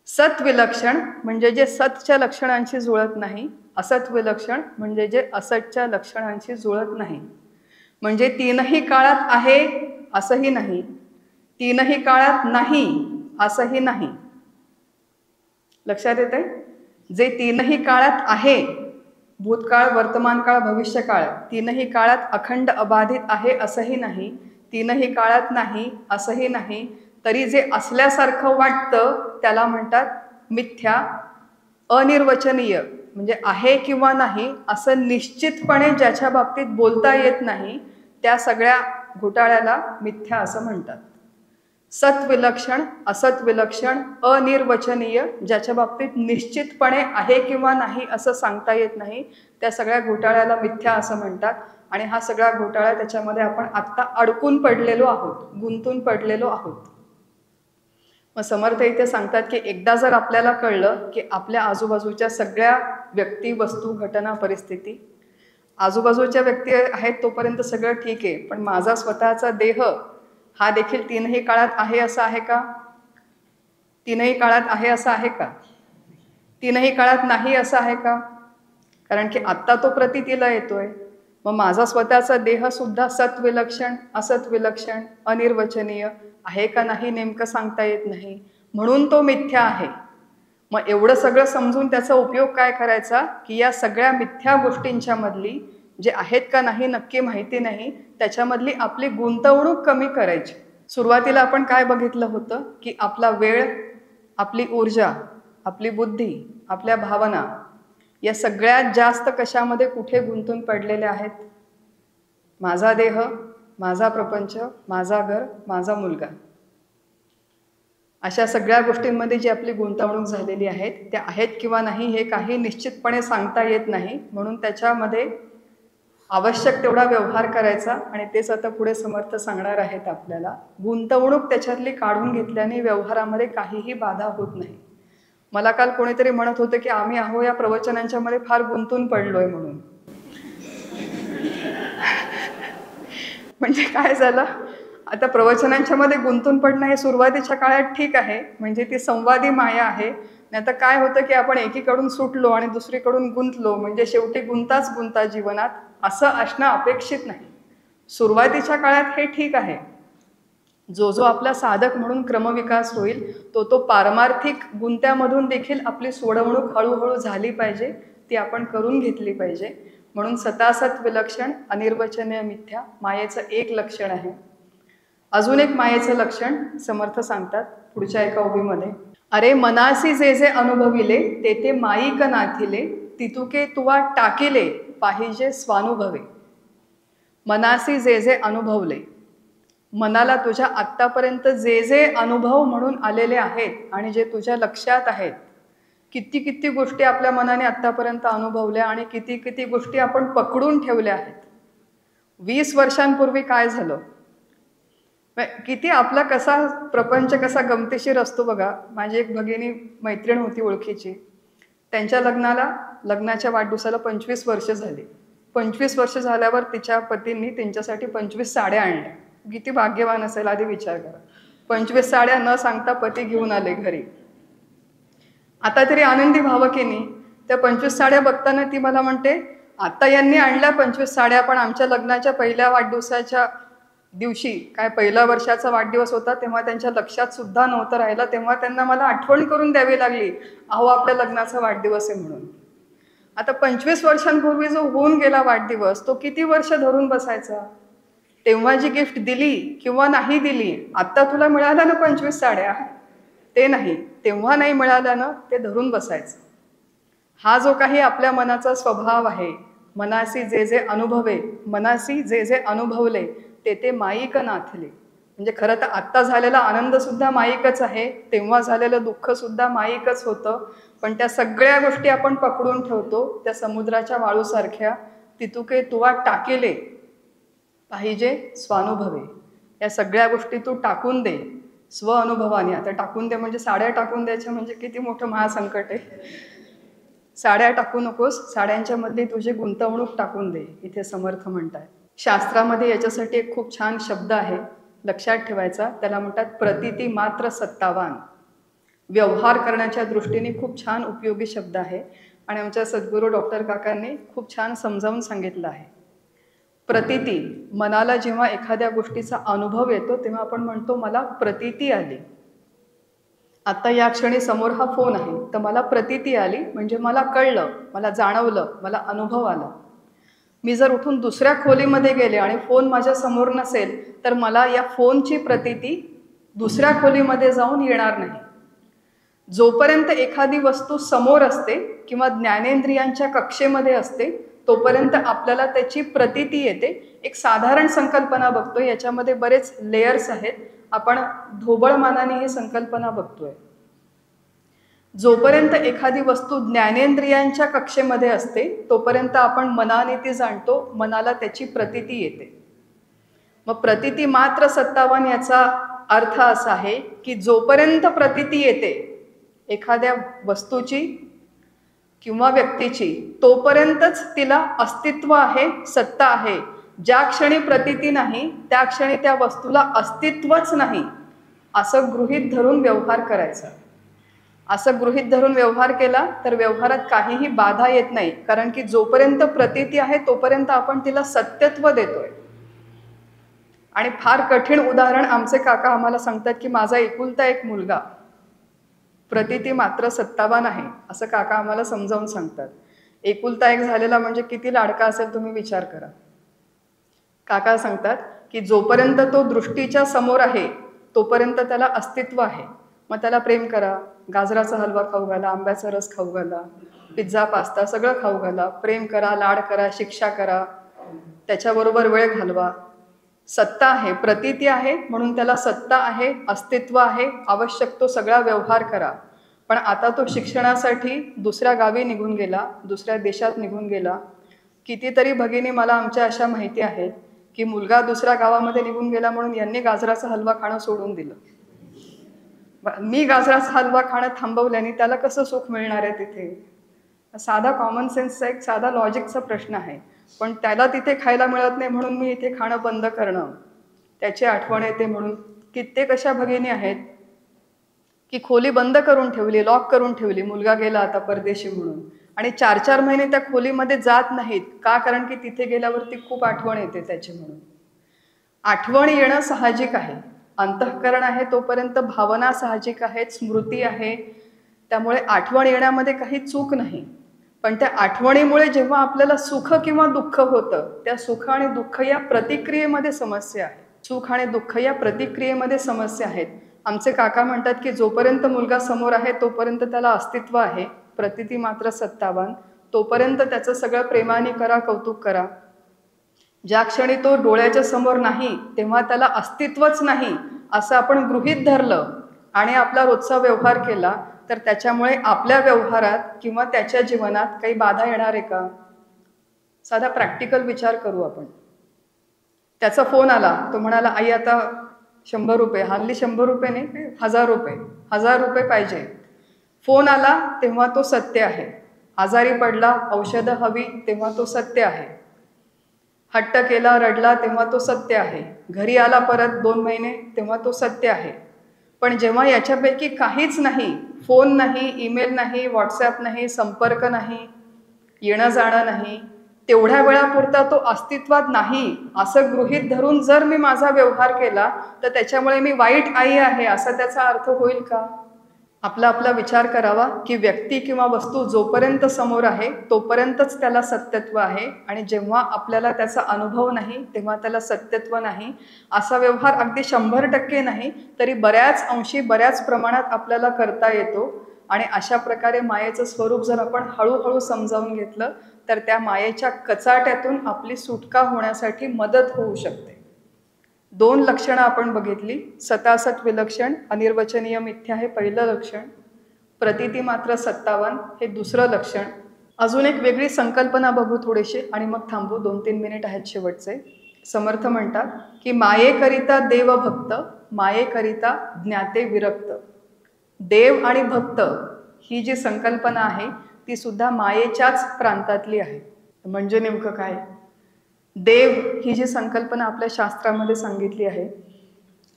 सत विलक्षण म्हणजे जे सतच्या लक्षणांशी जुळत नाही, असत विलक्षण म्हणजे जे असतच्या लक्षणांशी जुळत नाही. म्हणजे तीनही काळात आहे असंही नाही, तीनही काळात नाही असंही नाही. लक्षात येते? जे तीनही काळात आहे, भूतकाळ वर्तमान काळ भविष्यकाळ, तीनही काळात अखंड अबाधित आहे असंही नाही, तीनही काळात नाही असंही नाही, तरी जे असल्यासारखं वाटतं त्याला म्हणतात मिथ्या. अनिर्वचनीय म्हणजे आहे किंवा नाही असं निश्चितपणे ज्याच्या बाबतीत बोलता येत नाही त्या सगळ्या घोटाळ्याला मिथ्या असं म्हणतात. सत विलक्षण, असत विलक्षण, अनिर्वचनीय, ज्याच्या बाबतीत निश्चितपणे आहे किंवा नाही असं सांगता येत नाही, त्या सगळ्या घोटाळ्याला मिथ्या असं म्हणतात. आणि हा सगळा घोटाळा त्याच्यामध्ये आपण आत्ता अडकून पडलेलो आहोत, गुंतून पडलेलो आहोत. मग समर्थ इथे सांगतात की एकदा जर आपल्याला कळलं की आपल्या आजूबाजूच्या सगळ्या व्यक्ती, वस्तू, घटना, परिस्थिती, आजूबाजूच्या व्यक्ती आहेत तोपर्यंत सगळं ठीक आहे, पण माझा स्वतःचा देह हा देखील तीनही काळात आहे असं आहे का? तीनही काळात आहे असं आहे का? तीनही काळात नाही असं आहे का? कारण की आत्ता तो प्रतीतीला येतोय. मग माझा स्वतःचा देह सुद्धा सत्विलक्षण, असत्विलक्षण, अनिर्वचनीय आहे का नाही नेमकं सांगता येत नाही, म्हणून तो मिथ्या आहे. मग एवढं सगळं समजून त्याचा उपयोग काय करायचा की या सगळ्या मिथ्या गोष्टींच्या मधली जे आहेत का नाही नक्की माहिती नाही, त्याच्यामधली आपली गुंतवणूक कमी करायची. सुरुवातीला आपण काय बघितलं होतं की आपला वेळ, आपली ऊर्जा, आपली बुद्धी, आपल्या भावना या सगळ्यात जास्त कशामध्ये कुठे गुंतून पडलेल्या आहेत? माझा देह, माझा प्रपंच, माझा घर, माझा मुलगा, अशा सगळ्या गोष्टींमध्ये जी आपली गुंतवणूक झालेली आहे त्या आहेत किंवा नाही हे काही निश्चितपणे सांगता येत नाही. म्हणून त्याच्यामध्ये आवश्यक तेवढा व्यवहार करायचा आणि तेच आता पुढे समर्थ सांगणार आहेत आपल्याला. गुंतवणूक त्याच्यातली काढून घेतल्याने व्यवहारामध्ये काहीही बाधा होत नाही. मला काल कोणीतरी म्हणत होतं की आम्ही आहो या प्रवचनांच्या मध्ये फार गुंतून पडलोय म्हणून. म्हणजे काय झालं, आता प्रवचनांच्या मध्ये गुंतून पडणं हे सुरुवातीच्या काळात ठीक आहे, म्हणजे ती संवादी माया आहे. नाही आता काय होतं की आपण एकीकडून सुटलो आणि दुसरीकडून गुंतलो, म्हणजे शेवटी गुंताच गुंता जीवनात, असं असणं अपेक्षित नाही. सुरुवातीच्या काळात हे ठीक आहे. जो जो आपला साधक म्हणून क्रमविकास होईल तो पारमार्थिक गुंत्यामधून देखील आपली सोडवणूक हळूहळू झाली पाहिजे, ती आपण करून घेतली पाहिजे. म्हणून सतासत विलक्षण, अनिर्वचनीय मिथ्या मायेचं एक लक्षण आहे. अजून एक मायेचं लक्षण समर्थ सांगतात पुढच्या एका ओवीमध्ये. अरे मनासी जे जे अनुभविले ते ते माईक नाथिले, तितुके तुवा टाकिले पाहिजे स्वानुभवे. मनासी जे जे अनुभवले, मनाला तुझ्या आत्तापर्यंत जे जे अनुभव म्हणून आलेले आहेत आणि जे तुझ्या लक्षात आहेत, किती किती गोष्टी आपल्या मनाने आत्तापर्यंत अनुभवल्या आणि किती किती गोष्टी आपण पकडून ठेवल्या आहेत. 20 वर्षांपूर्वी काय झालं, किती आपला कसा प्रपंच कसा गमतीशीर असतो बघा. माझी एक भगिनी मैत्रीण होती ओळखीची, त्यांच्या लग्नाच्या वाढदिवसाला 25 वर्ष झाली. 25 वर्ष झाल्यावर तिच्या पतींनी त्यांच्यासाठी 25 साड्या आणल्या. किती भाग्यवान असेल आधी विचार करा. 25 साड्या न सांगता पती घेऊन आले घरी. आता तरी आनंदी व्हावं की नाही. त्या 25 साड्या बघताना ती मला म्हणते, आता यांनी आणल्या 25 साड्या, पण आमच्या लग्नाच्या पहिल्या वाढदिवसाच्या दिवशी, काय पहिला वर्षाचा वाढदिवस होता, तेव्हा त्यांच्या लक्षात सुद्धा नव्हतं राहिलं. तेव्हा त्यांना मला आठवण करून द्यावी लागली, अहो आपल्या लग्नाचा वाढदिवस आहे म्हणून. आता 25 वर्षांपूर्वी जो होऊन गेला वाढदिवस, तो किती वर्ष धरून बसायचा. तेव्हा जी गिफ्ट दिली किंवा नाही दिली, आता तुला मिळाल्या ना 25 साड्या, ते नाही, तेव्हा नाही मिळाल्यानं ते धरून बसायचं. हा जो काही आपल्या मनाचा स्वभाव आहे, मनासी जे जे अनुभवे, मनासी जे जे अनुभवले ते ते माईक नाथले. म्हणजे खरं तर आत्ता झालेला आनंद सुद्धा माईकच आहे, तेव्हा झालेलं दुःख सुद्धा माईकच होतं. पण त्या सगळ्या गोष्टी आपण पकडून ठेवतो त्या समुद्राच्या वाळूसारख्या. तितुके तुवा टाकेले पाहिजे स्वानुभवे. या सगळ्या गोष्टी तू टाकून दे स्व अनुभवाने. आता टाकून दे म्हणजे साड्या टाकून द्यायच्या म्हणजे किती मोठं महासंकट आहे. साड्या टाकू नकोस, साड्यांच्या मधली तुझी गुंतवणूक टाकून दे, इथे समर्थ म्हणताय. शास्त्रामध्ये याच्यासाठी एक खूप छान शब्द आहे, लक्षात ठेवायचा. त्याला म्हणतात प्रतीती मात्र सत्तावान. व्यवहार करण्याच्या दृष्टीने खूप छान उपयोगी शब्द आहे आणि आमच्या सद्गुरू डॉक्टर काकांनी खूप छान समजावून सांगितलं आहे. प्रतीती, मनाला जेव्हा एखाद्या गोष्टीचा अनुभव येतो तेव्हा आपण म्हणतो मला प्रतीती आली. आता या क्षणी समोर हा फोन आहे, तर मला प्रतीती आली म्हणजे मला कळलं, मला जाणवलं, मला अनुभव आला. मी जर उठून दुसऱ्या खोलीमध्ये गेले आणि फोन माझ्या समोर नसेल तर मला या फोनची प्रतीती दुसऱ्या खोलीमध्ये जाऊन येणार नाही. जोपर्यंत एखादी वस्तू समोर असते किंवा ज्ञानेंद्रियांच्या कक्षेमध्ये असते तोपर्यंत आपल्याला त्याची प्रतीती येते. एक साधारण संकल्पना बघतो, याच्यामध्ये बरेच लेयर्स आहेत, आपण ढोबळमानाने ही संकल्पना बघतोय. जोपर्यंत एखादी वस्तू ज्ञानेंद्रियांच्या कक्षेमध्ये असते तोपर्यंत आपण मनाने ती जाणतो, मनाला त्याची प्रतीती येते. मग प्रतीती मात्र सत्तावान याचा अर्थ असा आहे की जोपर्यंत प्रतीती येते एखाद्या वस्तूची किंवा व्यक्तीची, तोपर्यंतच तिला अस्तित्व आहे, सत्ता आहे. ज्या क्षणी प्रतीती नाही त्या क्षणी त्या वस्तूला अस्तित्वच नाही, असं गृहीत धरून व्यवहार करायचा. असं गृहीत धरून व्यवहार केला तर व्यवहारात काहीही बाधा येत नाही, कारण की जोपर्यंत प्रतीती आहे तोपर्यंत आपण तिला सत्यत्व देतोय. आणि फार कठीण उदाहरण आमचे काका आम्हाला सांगतात की माझा एकुलता एक मुलगा प्रतीती मात्र सत्तावान आहे, असं काका आम्हाला समजावून सांगतात. एकुलता एक झालेला म्हणजे किती लाडका असेल तुम्ही विचार करा. काका सांगतात की जोपर्यंत तो दृष्टीच्या समोर आहे तोपर्यंत त्याला अस्तित्व आहे. मग त्याला प्रेम करा, गाजराचा हलवा खाऊ घाला, आंब्याचा रस खाऊ घाला, पिझ्झा पास्ता सगळं खाऊ घाला, प्रेम करा, लाड करा, शिक्षा करा, त्याच्याबरोबर वेळ घालवा. सत्ता आहे, प्रतीती आहे, म्हणून त्याला सत्ता आहे, अस्तित्व आहे, आवश्यक तो सगळा व्यवहार करा. पण आता तो शिक्षणासाठी दुसऱ्या गावी निघून गेला, दुसऱ्या देशात निघून गेला. कितीतरी भगिनी मला आमच्या अशा माहिती आहेत की मुलगा दुसऱ्या गावामध्ये निघून गेला म्हणून यांनी गाजराचा हलवा खाणं सोडून दिलं. मी गाजराचा हलवा खाणं थांबवल्याने त्याला कसं सुख मिळणार आहे तिथे? साधा कॉमन सेन्सचा एक साधा लॉजिकचा प्रश्न आहे. पण त्याला तिथे खायला मिळत नाही म्हणून मी इथे खाणं बंद करणं, त्याची आठवण येते म्हणून. कित्येक अशा भगिनी आहेत की खोली बंद करून ठेवली, लॉक करून ठेवली, मुलगा गेला आता परदेशी म्हणून, आणि 4-4 महिने त्या खोलीमध्ये जात नाहीत. का? कारण की तिथे गेल्यावरती खूप आठवण येते त्याची म्हणून. आठवण येणं साहजिक आहे, अंतःकरण आहे तोपर्यंत भावना साहजिक आहेत, स्मृती आहे, त्यामुळे आठवण येण्यामध्ये काही चूक नाही. पण त्या आठवणीमुळे जेव्हा आपल्याला सुख किंवा दुःख होतं, त्या सुख आणि दुःख या प्रतिक्रियेमध्ये समस्या आहे. सुख आणि दुःख या प्रतिक्रियेमध्ये समस्या आहेत. आमचे काका म्हणतात की जोपर्यंत मुलगा समोर आहे तोपर्यंत त्याला अस्तित्व आहे, प्रतीती मात्र सत्तावान, तोपर्यंत त्याचं सगळं प्रेमाने करा, कौतुक करा. ज्या क्षणी तो डोळ्याच्या समोर नाही तेव्हा त्याला अस्तित्वच नाही असं आपण गृहीत धरलं आणि आपला रोजचा व्यवहार केला तर त्याच्यामुळे आपल्या व्यवहारात किंवा त्याच्या जीवनात काही बाधा येणार आहे का? साधा प्रॅक्टिकल विचार करू आपण. त्याचा फोन आला, तो म्हणाला आई आता 100 रुपये, हल्ली 100 रुपये नाही, 1000 रुपये, 1000 रुपये पाहिजे. फोन आला तेव्हा तो सत्य आहे. आजारी पडला, औषधं हवी तेव्हा तो सत्य आहे. हट्ट केला, रडला तेव्हा तो सत्य आहे. घरी आला परत 2 महिने तेव्हा तो सत्य आहे. पण जेव्हा याच्यापैकी काहीच नाही, फोन नाही, ईमेल नाही, व्हॉट्सॲप नाही, संपर्क नाही, येणं जाणं नाही, तेवढ्या वेळापुरता तो अस्तित्वात नाही असं गृहीत धरून जर मी माझा व्यवहार केला तर त्याच्यामुळे मी वाईट आई आहे असा त्याचा अर्थ होईल का? आपला विचार करावा की व्यक्ती किंवा वस्तू जोपर्यंत समोर आहे तोपर्यंतच त्याला सत्यत्व आहे, आणि जेव्हा आपल्याला त्याचा अनुभव नाही तेव्हा त्याला सत्यत्व नाही. असा व्यवहार अगदी 100% नाही तरी बऱ्याच अंशी बऱ्याच प्रमाणात आपल्याला करता येतो. आणि अशा प्रकारे मायेचं स्वरूप जर आपण हळूहळू समजावून घेतलं तर त्या मायेच्या कचाट्यातून आपली सुटका होण्यासाठी मदत होऊ शकते. 2 लक्षणं आपण बघितली, सतासत विलक्षण, अनिर्वचनीय मिथ्या हे पहिलं लक्षण, प्रतीती मात्र सत्तावान हे दुसरं लक्षण. अजून एक वेगळी संकल्पना बघू थोडीशी आणि मग थांबू, 2-3 मिनिट आहेत शेवटचे. समर्थ म्हणतात की मायेकरिता देव भक्त, मायेकरिता ज्ञाते विरक्त. देव आणि भक्त ही जी संकल्पना आहे ती सुद्धा मायेच्याच प्रांतातली आहे. म्हणजे नेमकं काय? देव ही जी संकल्पना आपल्या शास्त्रामध्ये सांगितली आहे,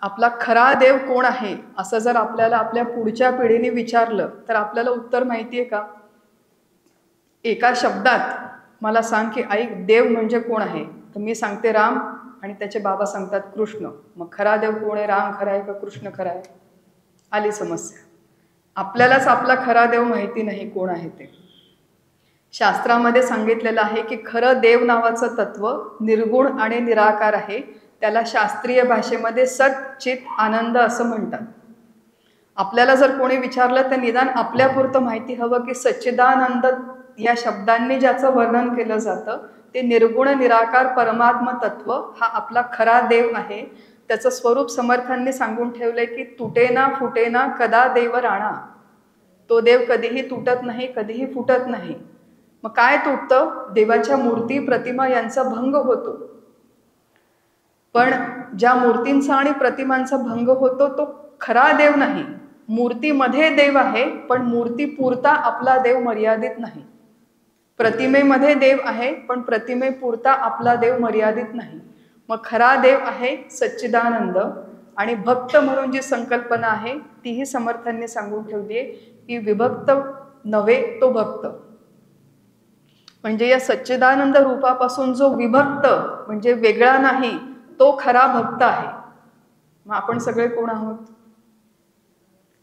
आपला खरा देव कोण आहे असं जर आपल्याला आपल्या पुढच्या पिढीने विचारलं तर आपल्याला उत्तर माहिती आहे का? एका शब्दात मला सांग की आई देव म्हणजे कोण आहे, तर मी सांगते राम आणि त्याचे बाबा सांगतात कृष्ण. मग खरा देव कोण आहे? राम खरा आहे का कृष्ण खरा आहे? आली समस्या. आपल्यालाच आपला खरा देव माहिती नाही कोण आहे ते. शास्त्रामध्ये सांगितलेलं आहे की खरं देव नावाचं तत्व निर्गुण आणि निराकार आहे. त्याला शास्त्रीय भाषेमध्ये सत चित आनंद असं म्हणतात. आपल्याला जर कोणी विचारलं तर निदान आपल्यापुरतं माहिती हवं की सच्चिदानंद या शब्दांनी ज्याचं वर्णन केलं जातं ते निर्गुण निराकार परमात्म तत्व हा आपला खरा देव आहे. त्याचं स्वरूप समर्थांनी सांगून ठेवलंय की तुटेना फुटेना कदा देव राणा. तो देव कधीही तुटत नाही, कधीही फुटत नाही. मग काय तुटतं? देवाच्या मूर्ती प्रतिमा यांचा भंग होतो. पण ज्या मूर्तींचा आणि प्रतिमांचा भंग होतो तो खरा देव नाही. मूर्तीमध्ये देव आहे, पण मूर्तीपुरता आपला देव मर्यादित नाही. प्रतिमेमध्ये देव आहे, पण प्रतिमेपुरता आपला देव मर्यादित नाही. मग खरा देव आहे सच्चिदानंद, आणि भक्त म्हणून जी संकल्पना आहे तीही समर्थांनी सांगून ठेवली आहे की विभक्त नव्हे तो भक्त. म्हणजे या सच्चिदानंद रूपापासून जो विभक्त म्हणजे वेगळा नाही तो खरा भक्त आहे. मग आपण सगळे कोण आहोत?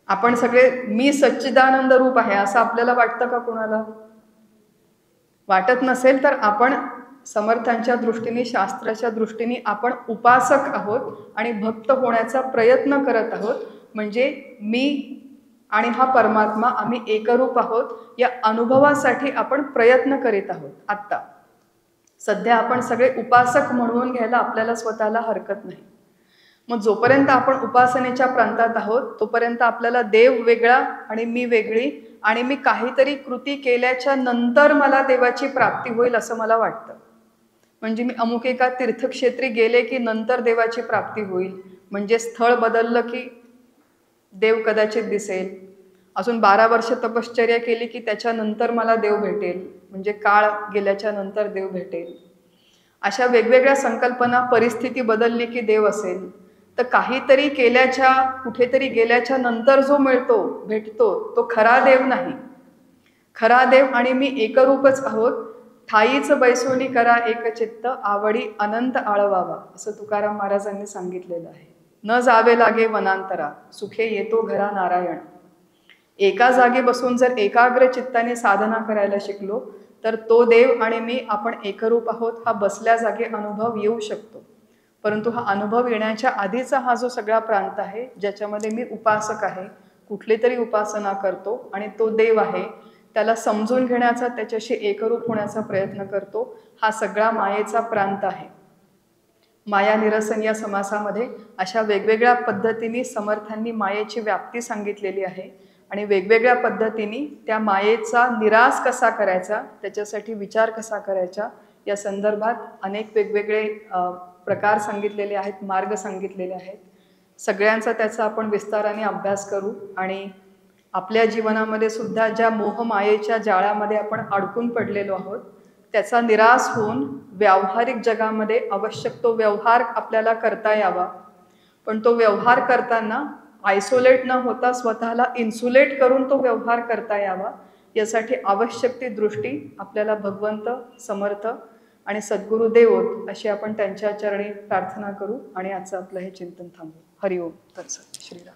आपण सगळे मी सच्चिदानंद रूप आहे असं आपल्याला वाटतं का? कोणाला वाटत नसेल तर आपण समर्थांच्या दृष्टीने, शास्त्राच्या दृष्टीने आपण उपासक आहोत आणि भक्त होण्याचा प्रयत्न करत आहोत. म्हणजे मी आणि हा परमात्मा आम्ही एकरूप आहोत या अनुभवासाठी आपण प्रयत्न करीत आहोत. आत्ता सध्या आपण सगळे उपासक म्हणून घ्यायला आपल्याला स्वतःला हरकत नाही. मग जोपर्यंत आपण उपासनेच्या प्रांतात आहोत तोपर्यंत आपल्याला देव वेगळा आणि मी वेगळी, आणि मी काहीतरी कृती केल्याच्या नंतर मला देवाची प्राप्ती होईल असं मला वाटतं. म्हणजे मी अमुक एका तीर्थक्षेत्री गेले की नंतर देवाची प्राप्ती होईल, म्हणजे स्थळ बदललं की देव कदाचित दिसेल, अजून 12 वर्ष तपश्चर्या केली की त्याच्यानंतर मला देव भेटेल, म्हणजे काळ गेल्याच्या नंतर देव भेटेल. अशा वेगवेगळ्या संकल्पना, परिस्थिती बदलली की देव असेल, तर काहीतरी केल्याच्या, कुठेतरी गेल्याच्या नंतर जो भेटतो तो खरा देव नाही. खरा देव आणि मी एकरूपच आहोत. ठाईच बैसोली करा एक चित्त, आवडी अनंत आळवावा, असं तुकाराम महाराजांनी सांगितलेलं आहे. न जावे लागे वनांतरा, सुखे येतो घरा नारायण. एका जागी बसून जर एकाग्र चित्ताने साधना करायला शिकलो तर तो देव आणि मी आपण एकरूप आहोत हा बसल्या जागी अनुभव येऊ शकतो. परंतु हा अनुभव येण्याच्या आधीचा हा जो सगळा प्रांत आहे ज्याच्यामध्ये मी उपासक आहे, कुठली तरी उपासना करतो आणि तो देव आहे, त्याला समजून घेण्याचा, त्याच्याशी एकरूप होण्याचा प्रयत्न करतो, हा सगळा मायेचा प्रांत आहे. माया निरसन या समासामध्ये अशा वेगवेगळ्या पद्धतीने समर्थांनी मायेची व्याप्ती सांगितलेली आहे आणि वेगवेगळ्या पद्धतीने त्या मायेचा निराश कसा करायचा, त्याच्यासाठी विचार कसा करायचा, या संदर्भात अनेक वेगवेगळे प्रकार सांगितलेले आहेत, मार्ग सांगितलेले आहेत. सगळ्यांचा त्याचा आपण विस्ताराने अभ्यास करू आणि आपल्या जीवनामध्ये सुद्धा ज्या मोहमायेच्या जाळ्यामध्ये आपण अडकून पडलेलो आहोत त्याचा निराश होऊन व्यावहारिक जगामध्ये आवश्यक तो व्यवहार आपल्याला करता यावा. पण तो व्यवहार करताना आयसोलेट न होता स्वतःला इन्सुलेट करून तो व्यवहार करता यावा, यासाठी आवश्यक ती दृष्टी आपल्याला भगवंत, समर्थ आणि सद्गुरू देवोत अशी आपण त्यांच्या चरणी प्रार्थना करू आणि आजचं आपलं हे चिंतन थांबवू. हरिओम तत्सत. श्रीराम.